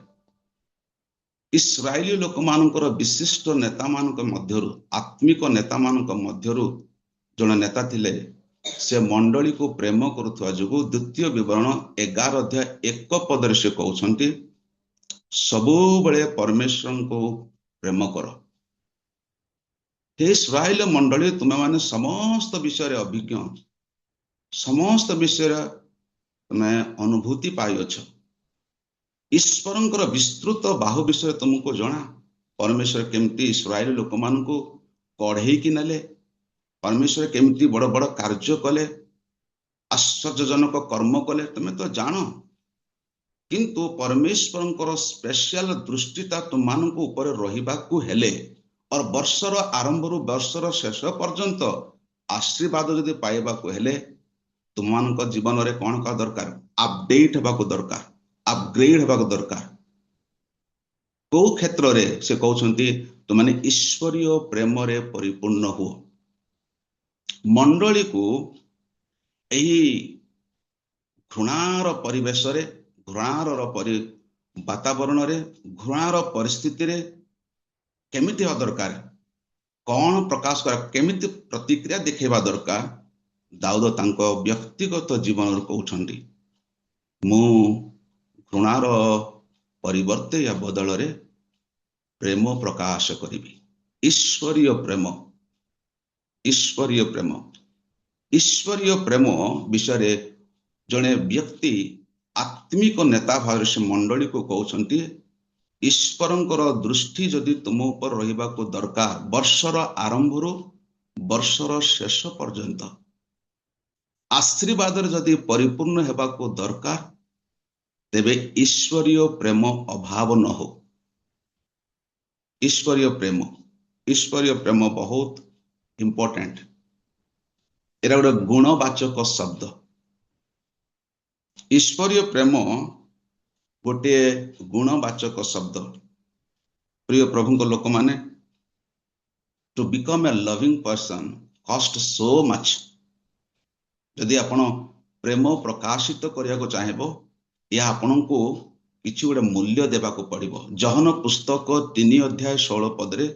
E: ଇସ୍ରାଏଲୀ ଲୋକମାନଙ୍କର ବିଶିଷ୍ଟ ନେତାମାନଙ୍କ ମଧ୍ୟରୁ, ଆତ୍ମିକ ନେତାମାନଙ୍କ ମଧ୍ୟରୁ ଜଣେ ନେତା ଥିଲେ। ସେ ମଣ୍ଡଳୀକୁ ପ୍ରେମ କରୁଥିବା ଯୋଗୁଁ 2 ବିବରଣୀ 11 ଅଧ୍ୟାୟ 1 ପଦରେ ସେ କହୁଛନ୍ତି, ସବୁବେଳେ ପରମେଶ୍ୱରଙ୍କୁ ପ୍ରେମ କର। हे ଇସ୍ରାଏଲ ମଣ୍ଡଳୀ, ତୁମେମାନେ ସମସ୍ତ ବିଷୟରେ ଅଭିଜ୍ଞ, ସମସ୍ତ ବିଷୟରେ ତୁମେ ଅନୁଭୂତି ପାଇଅଛ। ଈଶ୍ୱରଙ୍କର ବିସ୍ତୃତ ବାହୁ ବିଷୟରେ ତୁମକୁ ଜଣା। ପରମେଶ୍ୱର କେମିତି ଇସ୍ରାଏଲ ଲୋକମାନଙ୍କୁ କଢେଇକି ନେଲେ, ପରମେଶ୍ୱର କେମିତି ବଡ ବଡ କାର୍ଯ୍ୟ କଲେ, ଆଶ୍ଚର୍ଯ୍ୟଜନକ କର୍ମ କଲେ, ତୁମେ ତ ଜାଣ। କିନ୍ତୁ ପରମେଶ୍ୱରଙ୍କର ସ୍ପେଶାଲ ଦୃଷ୍ଟିଟା ତୁମମାନଙ୍କ ଉପରେ ରହିବାକୁ ହେଲେ, और ବର୍ଷର ଆରମ୍ଭରୁ ବର୍ଷର ଶେଷ ପର୍ଯ୍ୟନ୍ତ ଆଶୀର୍ବାଦ ଯଦି ପାଇବାକୁ ହେଲେ, ତୁମମାନଙ୍କ ଜୀବନରେ କ'ଣ ହେବା ଦରକାର? ଅପଡେଟ୍ ହେବାକୁ ଦରକାର, ଅପଗ୍ରେଡ୍ ହେବାକୁ ଦରକାର। କୋଉ କ୍ଷେତ୍ରରେ? ସେ କହୁଛନ୍ତି ତୁମାନେ ଈଶ୍ୱରୀୟ ପ୍ରେମରେ ପରିପୂର୍ଣ୍ଣ ହୁଅ। ମଣ୍ଡଳୀକୁ ଏହି ଘୃଣାର ପରିବେଶରେ, ଘୃଣାର ବାତାବରଣରେ, ଘୃଣାର ପରିସ୍ଥିତିରେ କେମିତି ହେବା ଦରକାର, କ'ଣ ପ୍ରକାଶ କରା, କେମିତି ପ୍ରତିକ୍ରିୟା ଦେଖେଇବା ଦରକାର, ଦାଉଦ ତାଙ୍କ ବ୍ୟକ୍ତିଗତ ଜୀବନରୁ କହୁଛନ୍ତି, ମୁଁ ଘୃଣାର ପରିବର୍ତ୍ତେ ୟା ବଦଳରେ ପ୍ରେମ ପ୍ରକାଶ କରିବି। ଈଶ୍ୱରୀୟ ପ୍ରେମ, ଈଶ୍ୱରୀୟ ପ୍ରେମ, ଈଶ୍ୱରୀୟ ପ୍ରେମ ବିଷୟରେ ଜଣେ ବ୍ୟକ୍ତି ଆତ୍ମିକ ନେତା ଭାବରେ ସେ ମଣ୍ଡଳୀକୁ କହୁଛନ୍ତି, ଈଶ୍ୱରଙ୍କର ଦୃଷ୍ଟି ଯଦି ତୁମ ଉପରେ ରହିବାକୁ ଦରକାର, ବର୍ଷର ଆରମ୍ଭରୁ ବର୍ଷର ଶେଷ ପର୍ଯ୍ୟନ୍ତ ଆଶୀର୍ବାଦରେ ଯଦି ପରିପୂର୍ଣ୍ଣ ହେବାକୁ ଦରକାର, ତେବେ ଈଶ୍ୱରୀୟ ପ୍ରେମ ଅଭାବ ନ ହଉ। ଈଶ୍ୱରୀୟ ପ୍ରେମ, ଈଶ୍ୱରୀୟ ପ୍ରେମ ବହୁତ ଇମ୍ପୋର୍ଟାଣ୍ଟ। ଏଟା ଗୋଟେ ଗୁଣବାଚକ ଶବ୍ଦ। ଈଶ୍ୱରୀୟ ପ୍ରେମ ଗୋଟିଏ ଗୁଣବାଚକ ଶବ୍ଦ। ପ୍ରିୟ ପ୍ରଭୁଙ୍କ ଲୋକମାନେ, to become a loving person cost so much. ଯଦି ଆପଣ ପ୍ରେମ ପ୍ରକାଶିତ କରିବାକୁ ଚାହିଁବ, ଏହା ଆପଣଙ୍କୁ କିଛି ଗୋଟେ ମୂଲ୍ୟ ଦେବାକୁ ପଡିବ। ଜହନ ପୁସ୍ତକ 3:16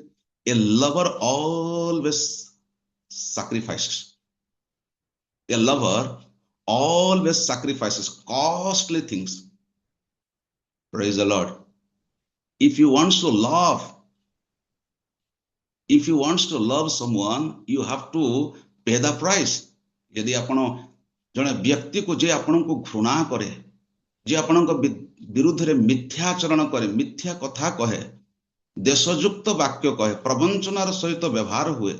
E: ଏ lover always ସାକ୍ରିଫାଇସେସ୍, A lover always sacrifices costly things. Praise the Lord. If you want to love someone, you have to pay the price. यदि आपण जने व्यक्ति को जे आपनको घृणा करे, जे आपनको विरुद्ध रे मिथ्याचरण करे, मिथ्या कथा कहे, देशयुक्त वाक्य कहे, प्रवंचनार सहित व्यवहार हुए,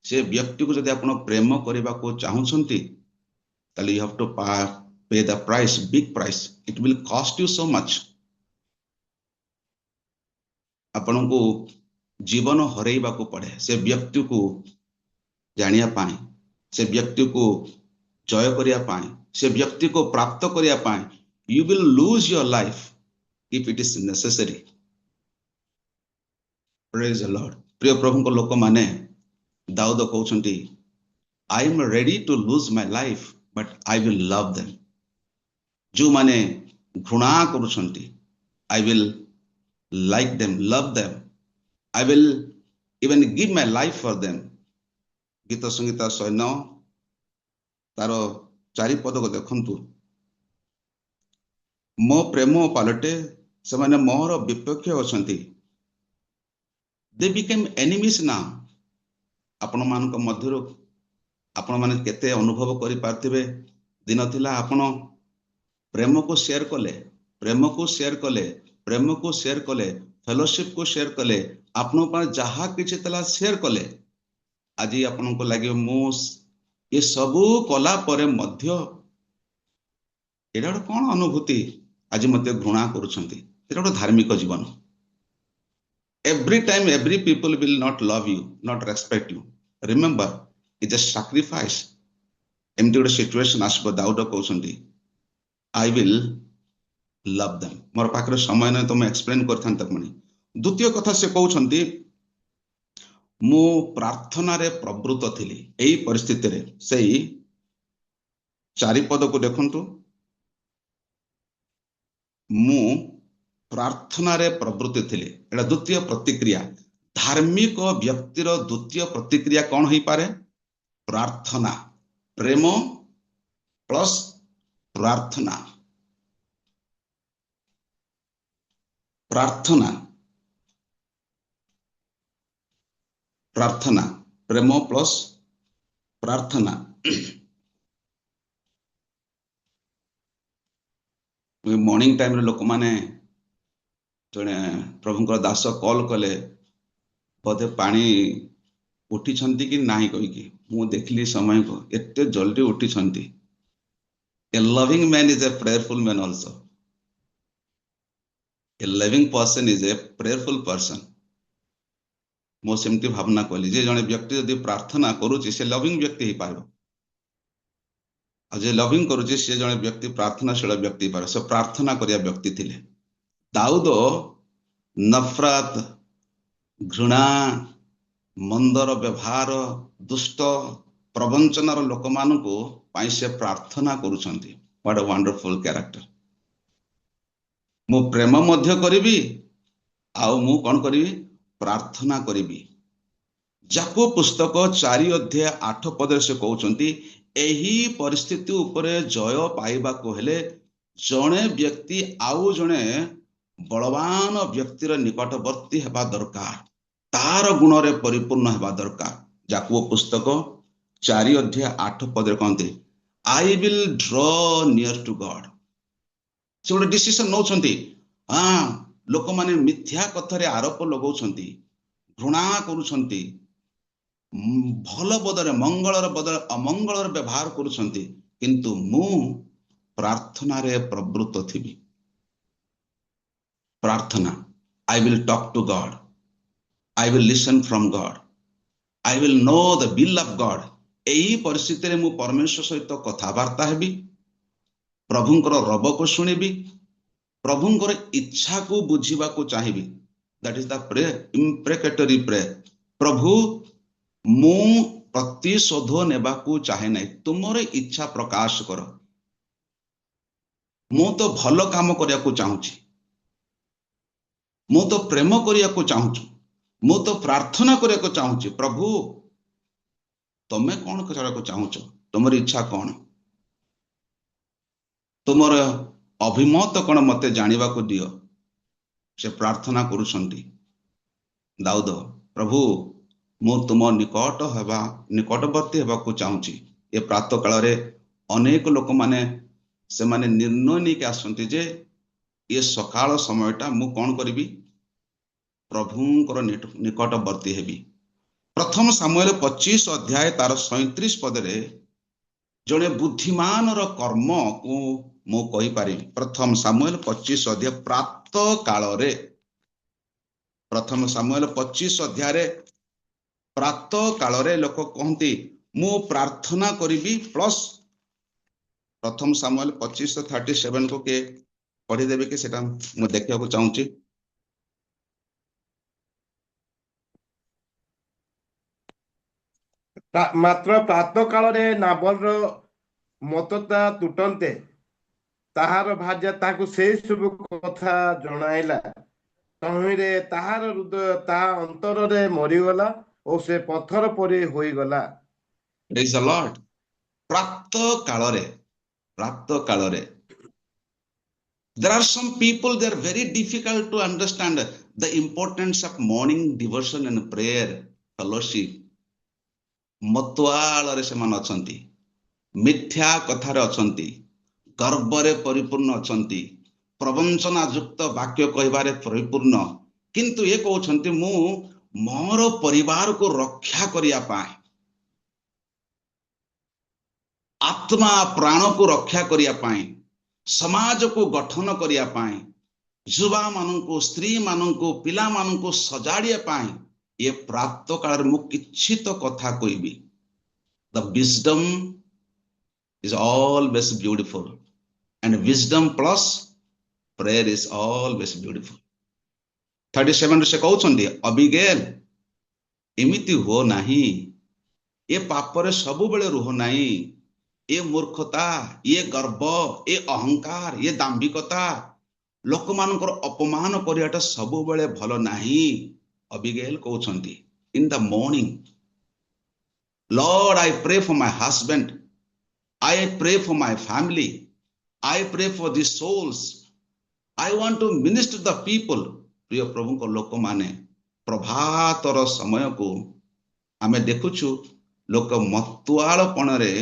E: से व्यक्ति को यदि आपण प्रेम करबा को चाहुछंती, you have to pay the price, big price. It will cost you so much. आपनको जीवन हरेबा को पड़े से व्यक्ति को जानिया पाए, से व्यक्ति को जय करिया पाए, से व्यक्ति को प्राप्त करिया पाए। You will lose your life if it is necessary. Praise the Lord. प्रिय प्रभु को लोक माने दाऊद कहउछंती, I am ready to lose my life, but I will love them. जो माने घृणा करुछंती, I will like them, love them. I will even give my life for them. गीत संगीता 109 तार 4 पद को देखंतु, मो प्रेम पालटे से माने मोर विपक्ष अछंती। They became enemies now. आपण मान मध्य आपण माने केते अनुभव करि पारथिबे, दिन थिला आपण प्रेम को शेयर कले, प्रेम को शेयर कले, प्रेम को शेयर कले, फेलोशिप को शेयर कले, आपण पर जहा किछि तला शेयर कले। आज आपण को लागे मो ये सबु कला परे मध्य एडा कोन अनुभूति आज मते घृणा करूछंती। एडा धार्मिक जीवन। Every time every people will not love you, not respect you. Remember, it's a sacrifice. एमती गोटे सिचुएशन आसब, दाऊद कहउछंती, I will love them. मोर पाखरे समय नै तो मैं एक्सप्लेन करथान तक मनी। द्वितीय कथा से कहउछंती, मु प्रार्थना रे प्रवृत्त थिली। एई परिस्थिति रे सेई 4 पद को देखंतु, मु प्रार्थना रे प्रवृत्ति थिली। एटा द्वितीय प्रतिक्रिया। धार्मिक व्यक्तिर द्वितीय प्रतिक्रिया कौन होई पारे? प्रार्थना। प्रेम प्लस प्रार्थना। प्रार्थना प्रार्थना प्रेम प्लस प्रार्थना मॉर्निंग टाइम रे लोक माने जने प्रभुंकर दास कॉल कले बोधे पानी उठी छंती कि नाही कहि कि मु देखली समय को एते जल्दी उठी छंती a loving man is a prayerful man also a living person is a prayerful person मो सेमती भावना कहली जे जने व्यक्ति यदि प्रार्थना करूची से लविंग व्यक्ति ही पारो आ जे लविंग करूची से जने व्यक्ति प्रार्थनाशील व्यक्ति पारो से प्रार्थना करिया व्यक्ति थिले दाऊद नफरत घृणा मंदर व्यवहार दुष्ट प्रवंचनार लोक मानकु पाई से प्रार्थना करूछंती व्हाट अ वंडरफुल कैरेक्टर मु प्रेम मध्य करिवि आउ मु कोन करिवि प्रार्थना करिवि याकूब पुस्तक 4 अध्याय 8 पद से कहउछंती एही परिस्थिति उपरे जय पाइबा को हेले जणे व्यक्ति आउ जणे बलवान व्यक्तिर निकटवर्ती हेबा दरकार तार गुण रे परिपूर्ण हेबा दरकार याकूब पुस्तक 4 अध्याय 8 पद कहते I will draw near to God से गोटे डिसीजन नौछंती हाँ लोक माने मिथ्या कथारे आरोप लगाउछंती घृणा करूछंती भल बदले मंगलर बदले अमंगलर व्यवहार करूछंती किंतु मु प्रार्थना रे प्रवृत्त थिबी प्रार्थना I will talk to God I will listen from God I will know the will of God एही परिस्थिति रे मु परमेश्वर सहित कथावार्ता हेबी प्रभुंकर रब को सुनिबी प्रभुंकर इच्छा को बुझीबा को चाहिबी that is the prayer imprecatory prayer प्रभु मु प्रतिशोध नेबा को चाहे नहीं तुमर इच्छा प्रकाश कर मु तो भल काम करिया को चाहूची मु तो प्रेम करिया को चाहूछु मु तो प्रार्थना करिया को चाहूची प्रभु तमे कौन करिया को चाहूचो तुमर इच्छा कौन तुमर अभिमत कौन मते जानिबा को दियो से प्रार्थना करूछंती दाऊद प्रभु मु तुम निकट हेबा निकटवर्ती हेबा को चाहूची ए प्रातः काल रे अनेक लोक माने से माने निर्णय नहीं के आसंती जे ये सकाळ समयटा मु कौन करिवि प्रभुंकर निकटवर्ती हेबी प्रथम सामुएल 25 अध्याय तार 37 पद रे जने बुद्धिमान रो कर्म को मु कहि पारि प्रथम सामुएल 25 अध्याय प्रातः काल रे प्रथम सामुएल 25 अध्याय रे प्रातः काल रे लोक कहंती मु प्रार्थना करिवि प्लस प्रथम सामुएल 25:37 को के पढ़ी देबे के सेटा मु देखिया को चाहूची
G: मात्र प्रातः काल रे नाबल मतता तुटंते ताहार भार्या ताकू से सब कथा जणाइला तहिरे ताहार हृदय ता अंतर रे मरीगला और से पत्थर परे होई गला
E: प्रेज द लॉर्ड प्रातः काल रे there are some people they are very difficult to understand the importance of morning devotion and prayer fellowship Matwal रे समान अछंती मिथ्या कथार अछंती गर्व रे परिपूर्ण अछंती प्रवंचना युक्त वाक्य कहबारे परिपूर्ण किंतु ये कहउछंती मु मोर परिवार को रक्षा करिया पाए आत्मा प्राण को रक्षा करिया पाए समाज को गठन करिया पाए युवा माननको स्त्री माननको पिला माननको सजाड़िया पाए ये प्रातः काल मु किछि तो कथा कहबी the wisdom is always beautiful and wisdom plus prayer is always beautiful 37 से कहउछंती अबिगेल एमिति हो नाही ये पापरे सब बेले रुह नाही ये मूर्खता ये गर्व ये अहंकार ये दाम्भिकता लोक मानकर अपमान करियाटा सब बेले भलो नाही अबिगेल कहउछंती in the morning lord I pray for my husband I pray for my family I pray for the souls I want to minister the people ପ୍ରିୟ ପ୍ରଭୁଙ୍କ ଲୋକମାନେ ପ୍ରଭାତର ସମୟକୁ ଆମେ ଦେଖୁଛୁ ଲୋକ ମତୁଆଳପଣରେ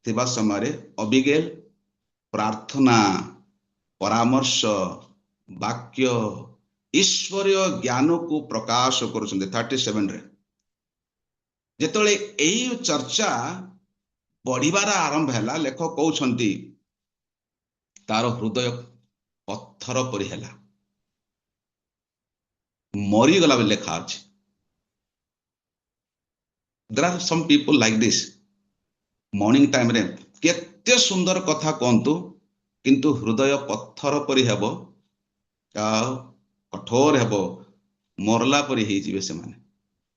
E: ଥିବା ସମୟରେ ଅବିଗେଲ ପ୍ରାର୍ଥନା, ପରାମର୍ଶ, ବାକ୍ୟ, ଈଶ୍ୱରୀୟ ଜ୍ଞାନକୁ ପ୍ରକାଶ କରୁଛନ୍ତି। 37ରେ ଯେତେବେଳେ ଏହି ଚର୍ଚ୍ଚା ବଢିବାର ଆରମ୍ଭ ହେଲା, ଲେଖକ କହୁଛନ୍ତି ତାର ହୃଦୟ ପଥର ପରି ହେଲା, ମରିଗଲା ବୋଲି ଲେଖା ଅଛି। There are some people like this. Morning ଟାଇମରେ କେତେ ସୁନ୍ଦର କଥା କୁହନ୍ତୁ, କିନ୍ତୁ ହୃଦୟ ପଥର ପରି ହେବ, ଆଉ କଠୋର ହେବ, ମରଲା ପରି ହେଇଯିବେ ସେମାନେ।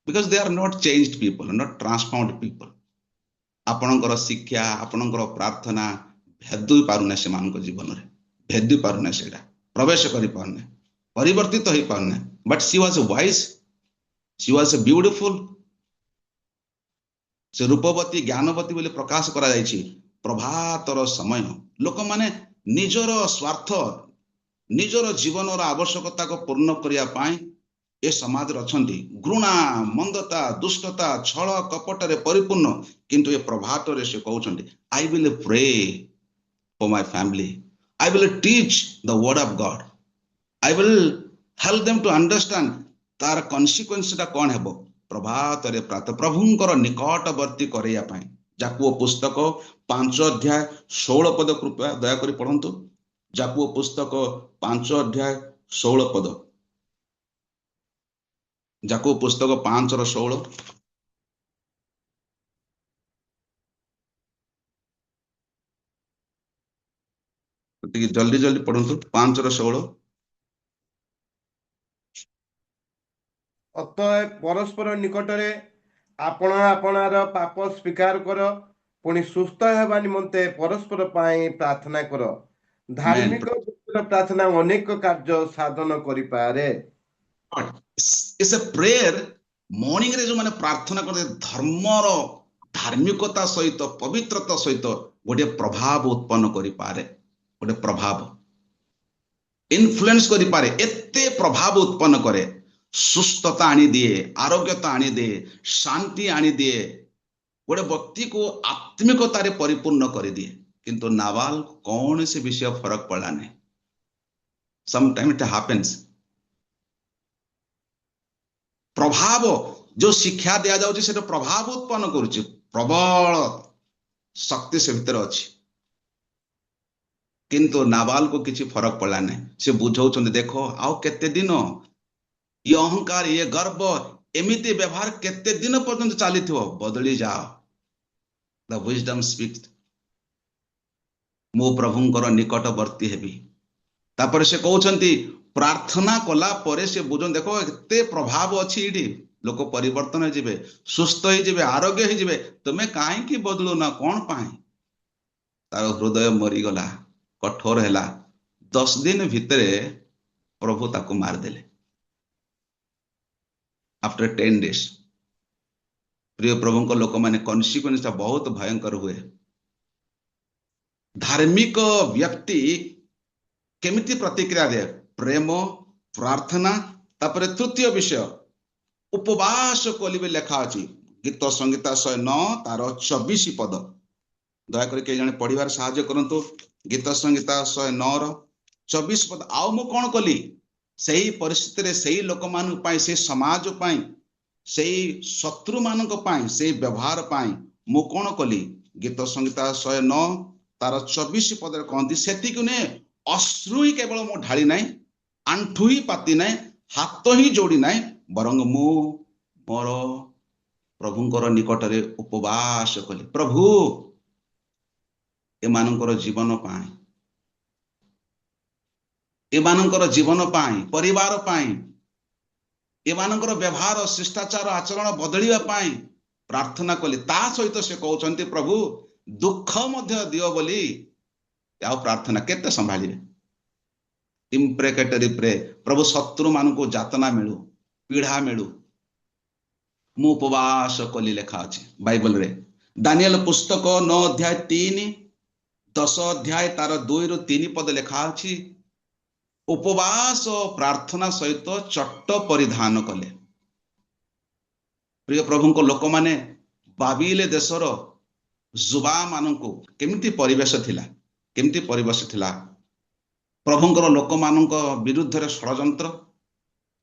E: Because they are not changed people, not transformed people. ଆପଣଙ୍କର ଶିକ୍ଷା, ଆପଣଙ୍କର ପ୍ରାର୍ଥନା ଭେଦୁ ପାରୁନା ସେମାନଙ୍କ ଜୀବନରେ, ଭେଦୁ ପାରୁନା, ସେଇଟା ପ୍ରବେଶ କରିପାରୁନା, ପରିବର୍ତ୍ତିତ ହେଇପାରୁନା। But she was wise, she was beautiful, ସେ ରୂପବତୀ ଜ୍ଞାନବତୀ ବୋଲି ପ୍ରକାଶ କରାଯାଇଛି। ପ୍ରଭାତର ସମୟ ଲୋକମାନେ ନିଜର ସ୍ୱାର୍ଥ, ନିଜର ଜୀବନର ଆବଶ୍ୟକତାକୁ ପୂର୍ଣ୍ଣ କରିବା ପାଇଁ ଏ ସମାଜରେ ଅଛନ୍ତି। ଘୃଣା, ମନ୍ଦତା, ଦୁଷ୍ଟତା, ଛଳ କପଟରେ ପରିପୂର୍ଣ୍ଣ, କିନ୍ତୁ ଏ ପ୍ରଭାତରେ ସେ କହୁଛନ୍ତି I will pray for my family, I will teach the word of God, I will help them to understand ତାର କନସିକ୍ୱେନ୍ସଟା କ'ଣ ହେବ। ପ୍ରଭାତରେ ପ୍ରାତଃ ପ୍ରଭୁଙ୍କର ନିକଟବର୍ତ୍ତୀ କରିବା ପାଇଁ। ଯାକୁବ ପୁସ୍ତକ 5:16 କୃପା ଦୟାକରି ପଢନ୍ତୁ। ଯାକୁବ ପୁସ୍ତକ 5:16। ଯାକୁବ ପୁସ୍ତକ 5:16। ଟିକେ ଜଲ୍ଦି ଜଲ୍ଦି ପଢନ୍ତୁ। 5:16।
G: ଅତଏବ ପରସ୍ପର ନିକଟରେ ଆପଣ ଆପଣାର ପାପ ସ୍ୱୀକାର କର, ପୁଣି ସୁସ୍ଥ ହେବା ନିମନ୍ତେ ପରସ୍ପର ପାଇଁ ପ୍ରାର୍ଥନା କର। ଧାର୍ମିକ ବ୍ୟକ୍ତିର ପ୍ରାର୍ଥନା ଅନେକ କାର୍ଯ୍ୟ ସାଧନ କରିପାରେ।
E: It's a prayer। ମର୍ଣ୍ଣିଂରେ ଯୋଉମାନେ ପ୍ରାର୍ଥନା କରନ୍ତି ଧର୍ମର ଧାର୍ମିକତା ସହିତ, ପବିତ୍ରତା ସହିତ ଗୋଟେ ପ୍ରଭାବ ଉତ୍ପନ୍ନ କରିପାରେ, ଗୋଟେ ପ୍ରଭାବ ଇନଫ୍ଲୁଏନ୍ସ କରିପାରେ, ଏତେ ପ୍ରଭାବ ଉତ୍ପନ୍ନ କରେ। ସୁସ୍ଥତା ଆଣିଦିଏ, ଆରୋଗ୍ୟତା ଆଣିଦିଏ, ଶାନ୍ତି ଆଣିଦିଏ, ଗୋଟେ ବ୍ୟକ୍ତିକୁ ଆତ୍ମିକତାରେ ପରିପୂର୍ଣ୍ଣ କରିଦିଏ। କିନ୍ତୁ ନାବାଲ କୌଣସି ବିଷୟ ଫରକ ପଡିଲା ନାହିଁ। ସମଟାଇମ୍ ଇଟ୍ ହାପେନ୍ସ। ପ୍ରଭାବ ଯୋଉ ଶିକ୍ଷା ଦିଆଯାଉଛି ସେଟା ପ୍ରଭାବ ଉତ୍ପନ୍ନ କରୁଛି, ପ୍ରବଳ ଶକ୍ତି ସେ ଭିତରେ ଅଛି। କିନ୍ତୁ ନାବାଲକୁ କିଛି ଫରକ ପଡିଲା ନାହିଁ। ସେ ବୁଝଉଛନ୍ତି ଦେଖ ଆଉ କେତେ ଦିନ ଇଏ ଅହଙ୍କାର, ଇଏ ଗର୍ବ, ଏମିତି ବ୍ୟବହାର କେତେ ଦିନ ପର୍ଯ୍ୟନ୍ତ ଚାଲିଥିବ, ବଦଳି ଯାଅ। The wisdom speaks। ମୁଁ ପ୍ରଭୁଙ୍କର ନିକଟବର୍ତ୍ତୀ ହେବି। ତାପରେ ସେ କହୁଛନ୍ତି ପ୍ରାର୍ଥନା କଲା ପରେ ସେ ବୁଝନ୍ତି ଦେଖ ଏତେ ପ୍ରଭାବ ଅଛି ଏଇଠି, ଲୋକ ପରିବର୍ତ୍ତନ ହେଇଯିବେ, ସୁସ୍ଥ ହେଇଯିବେ, ଆରୋଗ୍ୟ ହେଇଯିବେ, ତୁମେ କାହିଁକି ବଦଳୁନ, କ'ଣ ପାଇଁ? ତାର ହୃଦୟ ମରିଗଲା, କଠୋର ହେଲା। 10 ଦିନ ଭିତରେ ପ୍ରଭୁ ତାକୁ ମାରିଦେଲେ। After 10 days। ପ୍ରିୟ ପ୍ରଭୁଙ୍କ ଲୋକମାନେ କନସିକ୍ୱେନ୍ସଟା ବହୁତ ଭୟଙ୍କର ହୁଏ। ଧାର୍ମିକ ବ୍ୟକ୍ତି କେମିତି ପ୍ରତିକ୍ରିୟା ଦିଏ? ପ୍ରେମ, ପ୍ରାର୍ଥନା, ତାପରେ ତୃତୀୟ ବିଷୟ ଉପବାସ କଲିବେ ଲେଖା ଅଛି। ଗୀତ ସଂହିତା 109 ତାର 24 ପଦ। ଦୟାକରି କେହି ଜଣେ ପଢିବାରେ ସାହାଯ୍ୟ କରନ୍ତୁ। ଗୀତ ସଂହିତା 109ର 24 ପଦ। ଆଉ ମୁଁ କ'ଣ କଲି? ସେଇ ପରିସ୍ଥିତିରେ, ସେଇ ଲୋକମାନଙ୍କ ପାଇଁ, ସେଇ ସମାଜ ପାଇଁ, ସେଇ ଶତ୍ରୁ ମାନଙ୍କ ପାଇଁ, ସେଇ ବ୍ୟବହାର ପାଇଁ ମୁଁ କ'ଣ କଲି? ଗୀତ ସଂହିତା 109 ତାର 24 ପଦରେ କହନ୍ତି ସେତିକି ନୁହେଁ, ଅଶ୍ରୁ ହିଁ କେବଳ ମୁଁ ଢାଳି ନାହିଁ, ଆଣ୍ଠୁ ହିଁ ପାତି ନାହିଁ, ହାତ ହିଁ ଯୋଡି ନାହିଁ, ବରଂ ମୁଁ ମୋର ପ୍ରଭୁଙ୍କର ନିକଟରେ ଉପବାସ କଲି। ପ୍ରଭୁ ଏମାନଙ୍କର ଜୀବନ ପାଇଁ, ଏମାନଙ୍କର ଜୀବନ ପାଇଁ, ପରିବାର ପାଇଁ, ଏମାନଙ୍କର ବ୍ୟବହାର, ଶିଷ୍ଟାଚାର, ଆଚରଣ ବଦଳିବା ପାଇଁ ପ୍ରାର୍ଥନା କଲି। ତା ସହିତ ସେ କହୁଛନ୍ତି ପ୍ରଭୁ ଦୁଃଖ ମଧ୍ୟ ଦିଅ ବୋଲି। ଆଉ ପ୍ରାର୍ଥନା କେତେ ସମ୍ଭାଳିବେ? ଇମ୍ପ୍ରେକେଟରୀ ପ୍ରେ, ପ୍ରଭୁ ଶତ୍ରୁ ମାନଙ୍କୁ ଯାତନା ମିଳୁ, ପୀଡ଼ା ମିଳୁ। ମୁଁ ଉପବାସ କଲି ଲେଖା ଅଛି ବାଇବଲରେ। ଦାନିଏଲ ପୁସ୍ତକ 9:3, 10 ତାର 2-3 ପଦ ଲେଖା ଅଛି। ଉପବାସ ଓ ପ୍ରାର୍ଥନା ସହିତ ଚଟ୍ଟ ପରିଧାନ କଲେ। ପ୍ରିୟ ପ୍ରଭୁଙ୍କ ଲୋକମାନେ ବାବିଲ ଦେଶର ଯୁବା ମାନଙ୍କୁ କେମିତି ପରିବେଶ ଥିଲା, କେମିତି ପରିବେଶ ଥିଲା? ପ୍ରଭୁଙ୍କର ଲୋକମାନଙ୍କ ବିରୁଦ୍ଧରେ ଷଡ଼ଯନ୍ତ୍ର,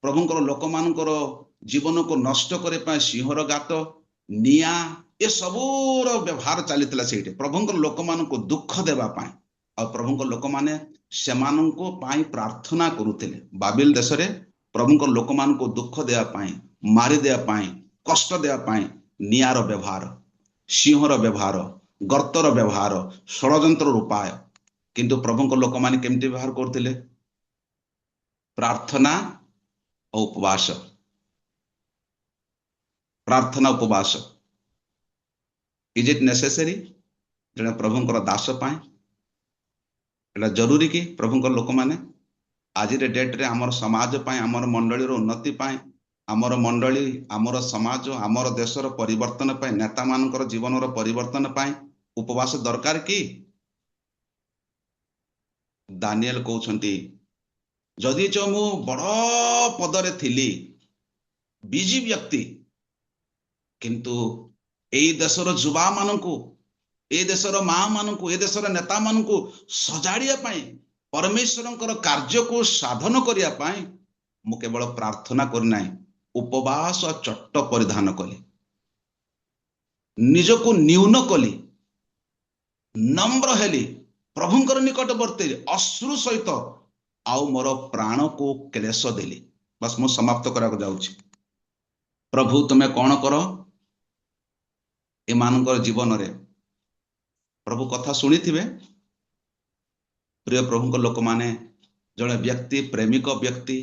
E: ପ୍ରଭୁଙ୍କର ଲୋକମାନଙ୍କର ଜୀବନକୁ ନଷ୍ଟ କରିବା ପାଇଁ ସିଂହର ଗାତ, ନିଆଁ, ଏ ସବୁର ବ୍ୟବହାର ଚାଲିଥିଲା ସେଇଠି ପ୍ରଭୁଙ୍କର ଲୋକମାନଙ୍କୁ ଦୁଃଖ ଦେବା ପାଇଁ। ଆଉ ପ୍ରଭୁଙ୍କ ଲୋକମାନେ ସେମାନଙ୍କ ପାଇଁ ପ୍ରାର୍ଥନା କରୁଥିଲେ। ବାବିଲ ଦେଶରେ ପ୍ରଭୁଙ୍କ ଲୋକମାନଙ୍କୁ ଦୁଃଖ ଦେବା ପାଇଁ, ମାରିଦେବା ପାଇଁ, କଷ୍ଟ ଦେବା ପାଇଁ ନିଆଁର ବ୍ୟବହାର, ସିଂହର ବ୍ୟବହାର, ଗର୍ତ୍ତର ବ୍ୟବହାର, ଷଡ଼ଯନ୍ତ୍ରର ଉପାୟ। କିନ୍ତୁ ପ୍ରଭୁଙ୍କ ଲୋକମାନେ କେମିତି ବ୍ୟବହାର କରୁଥିଲେ? ପ୍ରାର୍ଥନା ଓ ଉପବାସ, ପ୍ରାର୍ଥନା ଉପବାସ। Is it necessary? ଜଣେ ପ୍ରଭୁଙ୍କର ଦାସ ପାଇଁ ଏଟା ଜରୁରୀ କି? ପ୍ରଭୁଙ୍କର ଲୋକମାନେ ଆଜିର ଡେଟ୍ରେ ଆମର ସମାଜ ପାଇଁ, ଆମର ମଣ୍ଡଳୀର ଉନ୍ନତି ପାଇଁ, ଆମର ମଣ୍ଡଳୀ, ଆମର ସମାଜ, ଆମର ଦେଶର ପରିବର୍ତ୍ତନ ପାଇଁ, ନେତାମାନଙ୍କର ଜୀବନର ପରିବର୍ତ୍ତନ ପାଇଁ ଉପବାସ ଦରକାର କି? ଦାନିଏଲ କହୁଛନ୍ତି, ଯଦିଚ ମୁଁ ବଡ଼ ପଦରେ ଥିଲି, ବିଜି ବ୍ୟକ୍ତି, କିନ୍ତୁ ଏଇ ଦେଶର ଯୁବା ମାନଙ୍କୁ, ଏ ଦେଶର ମା ମାନଙ୍କୁ, ଏ ଦେଶର ନେତା ମାନଙ୍କୁ ସଜାଡ଼ିବା ପାଇଁ, ପରମେଶ୍ୱରଙ୍କର କାର୍ଯ୍ୟକୁ ସାଧନ କରିବା ପାଇଁ ମୁଁ କେବଳ ପ୍ରାର୍ଥନା କରିନାହିଁ, ଉପବାସ ଚଟ୍ଟ ପରିଧାନ କଲି, ନିଜକୁ ନ୍ୟୁନ କଲି, ନମ୍ର ହେଲି, ପ୍ରଭୁଙ୍କର ନିକଟବର୍ତ୍ତୀ ଅଶ୍ରୁ ସହିତ, ଆଉ ମୋର ପ୍ରାଣକୁ କ୍ଲେଶ ଦେଲି। ବାସ୍ ମୁଁ ସମାପ୍ତ କରିବାକୁ ଯାଉଛି। ପ୍ରଭୁ ତୁମେ କଣ କର ଏମାନଙ୍କର ଜୀବନରେ? ପ୍ରଭୁ କଥା ଶୁଣିଥିବେ। ପ୍ରିୟ ପ୍ରଭୁଙ୍କ ଲୋକମାନେ, ଜଣେ ବ୍ୟକ୍ତି, ପ୍ରେମିକ ବ୍ୟକ୍ତି,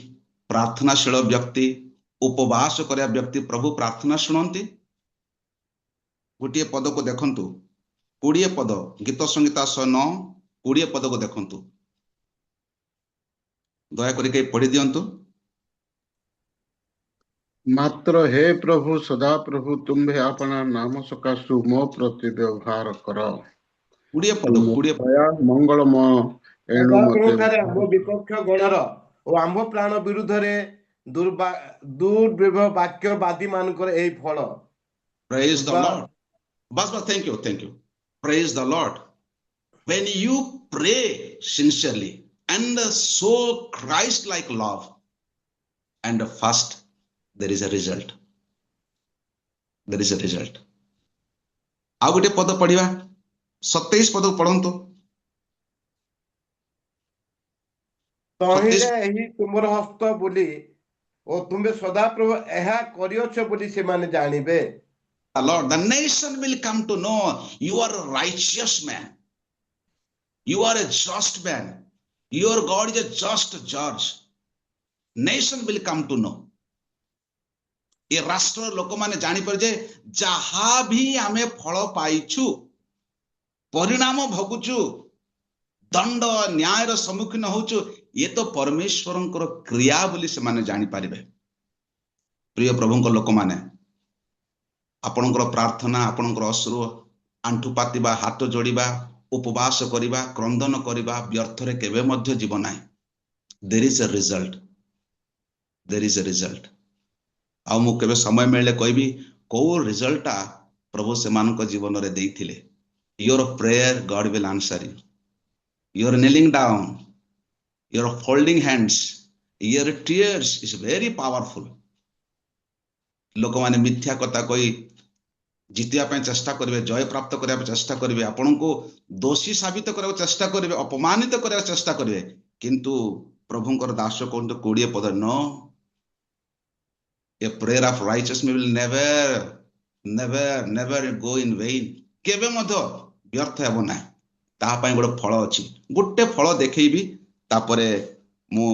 E: ପ୍ରାର୍ଥନାଶୀଳ ବ୍ୟକ୍ତି, ଉପବାସ କରିବା ବ୍ୟକ୍ତି ପ୍ରଭୁ ପ୍ରାର୍ଥନା ଶୁଣନ୍ତି। ଗୋଟିଏ ପଦକୁ ଦେଖନ୍ତୁ, 20 ପଦ, ଗୀତ ସଂହିତା 109, 20 ପଦକୁ ଦେଖନ୍ତୁ, ଦୟାକରି କେହି ପଢି ଦିଅନ୍ତୁ।
H: ମାତ୍ର ହେ ପ୍ରଭୁ ସଦାପ୍ରଭୁ ତୁମ୍ଭେ ଆପଣା ନାମ ସକାଶୁ ମୋ ପ୍ରତି ବ୍ୟବହାର କର।
E: 20 ପଦ,
H: ତୁମ
E: 20 ପଦ।
H: ଦୟା ମଙ୍ଗଳମୟ ଏଣୁ ମତେ
G: ଠାରେ ଆମ ବିପକ୍ଷ ଗଣର ଓ ଆମ୍ଭ ପ୍ରାଣ ବିରୁଦ୍ଧରେ ଦୁର୍ବ୍ୟବହାର ବାକ୍ୟବାଦୀ ମାନଙ୍କର ଏହି ଫଳ।
E: Praise the Lord. Bas, thank you, thank you. Praise the Lord. When you pray sincerely and show Christ-like love and fast, there is a result. There is a result. ଆଉ ଗୋଟେ ପଦ ପଢିବା, 27 ପଦ ପଢନ୍ତୁ।
G: ତହିଁରେ ଏହି ତୁମର ହସ୍ତ ବୋଲି ଓ ତୁମେ ସଦାପ୍ରଭୁ ଏହା କରିଅଛ ବୋଲି ସେମାନେ ଜାଣିବେ।
E: The Lord, the nation will come to know you are a righteous man. You are a just man. Your God is a just judge. Nation will come to know. ଏ ରାଷ୍ଟ୍ର ଲୋକମାନେ ଜାଣିପାରେ ଯେ ଯାହା ବି ଆମେ ଫଳ ପାଇଛୁ, ପରିଣାମ ଭୋଗୁଛୁ, ଦଣ୍ଡ ନ୍ୟାୟର ସମ୍ମୁଖୀନ ହଉଛୁ, ଇଏ ତ ପରମେଶ୍ୱରଙ୍କର କ୍ରିୟା ବୋଲି ସେମାନେ ଜାଣିପାରିବେ। ପ୍ରିୟ ପ୍ରଭୁଙ୍କ ଲୋକମାନେ, ଆପଣଙ୍କର ପ୍ରାର୍ଥନା, ଆପଣଙ୍କର ଅଶ୍ରୁ, ଆଣ୍ଠୁ ପାତିବା, ହାତ ଯୋଡ଼ିବା, ଉପବାସ କରିବା, କ୍ରନ୍ଦନ କରିବା ବ୍ୟର୍ଥରେ କେବେ ମଧ୍ୟ ଯିବ ନାହିଁ। There is a result. There is a result. ଆଉ ମୁଁ କେବେ ସମୟ ମିଳିଲେ କହିବି କୋଉ ରେଜଲ୍ଟଟା ପ୍ରଭୁ ସେମାନଙ୍କ ଜୀବନରେ ଦେଇଥିଲେ। Your prayer God will answer you. Your kneeling down, your folding hands, your tears is very powerful. ଲୋକମାନେ ମିଥ୍ୟା କଥା କହି ଜିତିବା ପାଇଁ ଚେଷ୍ଟା କରିବେ, ଜୟ ପ୍ରାପ୍ତ କରିବା ପାଇଁ ଚେଷ୍ଟା କରିବେ, ଆପଣଙ୍କୁ ଦୋଷୀ ସାବିତ କରିବାକୁ ଚେଷ୍ଟା କରିବେ, ଅପମାନିତ କରିବାକୁ ଚେଷ୍ଟା କରିବେ, କିନ୍ତୁ ପ୍ରଭୁଙ୍କର ଦାସ କୁହନ୍ତୁ 20 ପଦ, ନ A prayer of righteousness will never go in vain. କେବେ ମଧ୍ୟ ବ୍ୟର୍ଥ ହେବ ନାହିଁ। ତାହା ପାଇଁ ଗୋଟେ ଫଳ ଅଛି। ଗୋଟେ ଫଳ ଦେଖେଇବି, ତାପରେ ମୁଁ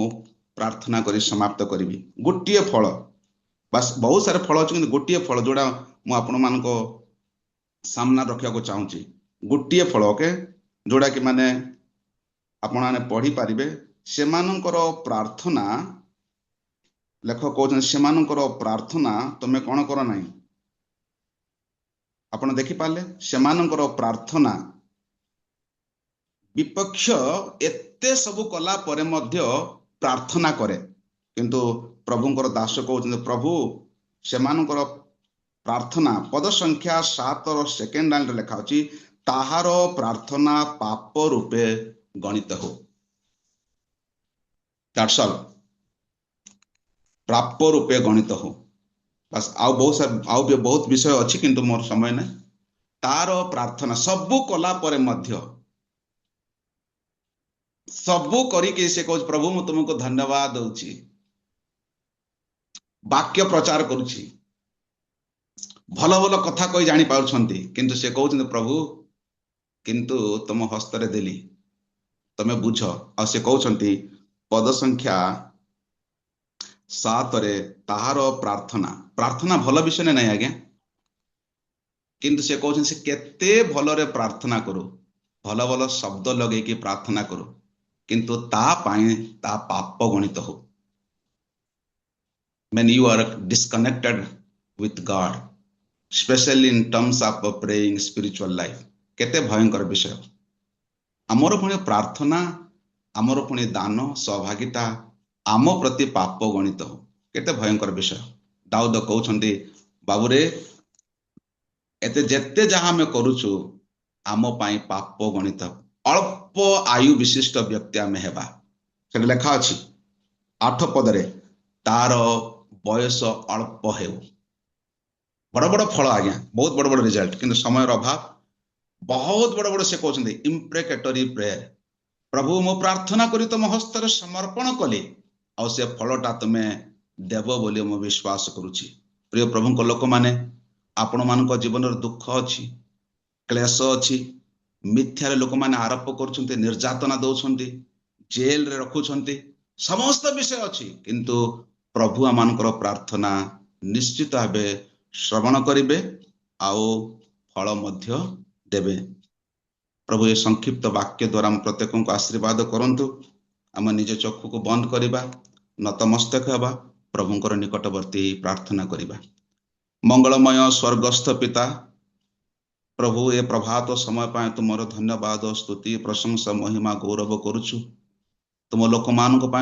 E: ପ୍ରାର୍ଥନା କରି ସମାପ୍ତ କରିବି। ଗୋଟିଏ ଫଳ, ବାସ୍ ବହୁତ ସାରା ଫଳ ଅଛି, କିନ୍ତୁ ଗୋଟିଏ ଫଳ ଯୋଉଟା ମୁଁ ଆପଣମାନଙ୍କ ସାମ୍ନା ରଖିବାକୁ ଚାହୁଁଛି। ଗୋଟିଏ ଫଳ, ଓକେ, ଯୋଉଟା କି ମାନେ ଆପଣମାନେ ପଢିପାରିବେ। ସେମାନଙ୍କର ପ୍ରାର୍ଥନା, ଲେଖକ କହୁଛନ୍ତି ସେମାନଙ୍କର ପ୍ରାର୍ଥନା ତମେ କଣ କର ନାହିଁ। ଆପଣ ଦେଖିପାରିଲେ ସେମାନଙ୍କର ପ୍ରାର୍ଥନା ବିପକ୍ଷ ଏତେ ସବୁ କଲା ପରେ ମଧ୍ୟ ପ୍ରାର୍ଥନା କରେ, କିନ୍ତୁ ପ୍ରଭୁଙ୍କର ଦାସ କହୁଛନ୍ତି ପ୍ରଭୁ ସେମାନଙ୍କର ପ୍ରାର୍ଥନା ପଦ ସଂଖ୍ୟା 7ର ସେକେଣ୍ଡ ଲାଇନରେ ଲେଖା ଅଛି ତାହାର ପ୍ରାର୍ଥନା ପାପ ରୂପେ ଗଣିତ ହଉ। That's all. ପ୍ରାପ ରୂପେ ଗଣିତ ହଉ। ବାସ୍ ଆଉ ବହୁତ ବିଷୟ ଅଛି କିନ୍ତୁ ମୋର ସମୟ ନାହିଁ। ତାର ପ୍ରାର୍ଥନା ସବୁ କଲା ପରେ ମଧ୍ୟ ସବୁ କରିକି ସେ କହୁଛି ପ୍ରଭୁ ମୁଁ ତୁମକୁ ଧନ୍ୟବାଦ ଦଉଛି, ବାକ୍ୟ ପ୍ରଚାର କରୁଛି, ଭଲ ଭଲ କଥା କହି ଜାଣି ପାରୁଛନ୍ତି, କିନ୍ତୁ ସେ କହୁଛନ୍ତି ପ୍ରଭୁ କିନ୍ତୁ ତମ ହସ୍ତରେ ଦେଲି, ତମେ ବୁଝ। ଆଉ ସେ କହୁଛନ୍ତି ପଦ ସଂଖ୍ୟା 7ରେ ତାହାର ପ୍ରାର୍ଥନା ଭଲ ବିଷୟ ନାହିଁ ଆଜ୍ଞା, କିନ୍ତୁ ସେ କହୁଛନ୍ତି ସେ କେତେ ଭଲରେ ପ୍ରାର୍ଥନା କରୁ, ଭଲ ଭଲ ଶବ୍ଦ ଲଗେଇକି ପ୍ରାର୍ଥନା କରୁ, କିନ୍ତୁ ତା ପାଇଁ ତା ପାପ ଗଣିତ ହଉ। When you are disconnected with God, especially in terms of praying spiritual life, କେତେ ଭୟଙ୍କର ବିଷୟ। ଆମର ପୁଣି ପ୍ରାର୍ଥନା, ଆମର ପୁଣି ଦାନ ସହଭାଗିତା ଆମ ପ୍ରତି ପାପ ଗଣିତ ହଉ, କେତେ ଭୟଙ୍କର ବିଷୟ। ଦାଉଦ କହୁଛନ୍ତି ବାବୁରେ ଏତେ ଯେତେ ଯାହା ଆମେ କରୁଛୁ ଆମ ପାଇଁ ପାପ ଗଣିତ, ଅଳ୍ପ ଆୟୁ ବିଶିଷ୍ଟ ବ୍ୟକ୍ତି ଆମେ ହେବା। ସେଠି ଲେଖା ଅଛି 8 ପଦରେ ତାର ବୟସ ଅଳ୍ପ ହେଉ। ବଡ ବଡ ଫଳ ଆଜ୍ଞା, ବହୁତ ବଡ ବଡ ରେଜଲ୍ଟ, କିନ୍ତୁ ସମୟର ଅଭାବ। ବହୁତ ବଡ ବଡ ସେ କହୁଛନ୍ତି ଇମ୍ପ୍ରେକେଟରୀ ପ୍ରେୟର, ପ୍ରଭୁ ମୁଁ ପ୍ରାର୍ଥନା କରି ତମ ହସ୍ତରେ ସମର୍ପଣ କଲି, ଆଉ ସେ ଫଳଟା ତୁମେ ଦେବ ବୋଲି ମୁଁ ବିଶ୍ୱାସ କରୁଛି। ପ୍ରିୟ ପ୍ରଭୁଙ୍କ ଲୋକମାନେ, ଆପଣମାନଙ୍କ ଜୀବନରେ ଦୁଃଖ ଅଛି, କ୍ଲେଶ ଅଛି, ମିଥ୍ୟାରେ ଲୋକମାନେ ଆରୋପ କରୁଛନ୍ତି, ନିର୍ଯାତନା ଦଉଛନ୍ତି, ଜେଲରେ ରଖୁଛନ୍ତି, ସମସ୍ତ ବିଷୟ ଅଛି, କିନ୍ତୁ ପ୍ରଭୁ ଆମମାନଙ୍କର ପ୍ରାର୍ଥନା ନିଶ୍ଚିତ ଭାବେ ଶ୍ରବଣ କରିବେ ଆଉ ଫଳ ମଧ୍ୟ ଦେବେ। ପ୍ରଭୁ ଏ ସଂକ୍ଷିପ୍ତ ବାକ୍ୟ ଦ୍ୱାରା ଆମ ପ୍ରତ୍ୟେକଙ୍କୁ ଆଶୀର୍ବାଦ କରନ୍ତୁ। ଆମ ନିଜ ଚକ୍ଷୁକୁ ବନ୍ଦ କରିବା, ନତମସ୍ତକ ହେବା, ପ୍ରଭୁଙ୍କର ନିକଟବର୍ତ୍ତୀ ପ୍ରାର୍ଥନା କରିବା। ମଙ୍ଗଳମୟ ସ୍ୱର୍ଗସ୍ଥ ପିତା, ପ୍ରଭୁ ଏ ପ୍ରଭାତ ସମୟ ପାଇଁ ତୁମର ଧନ୍ୟବାଦ, ସ୍ତୁତି, ପ୍ରଶଂସା, ମହିମା, ଗୌରବ କରୁଛୁ। ତୁମ ଲୋକମାନଙ୍କ ପାଇଁ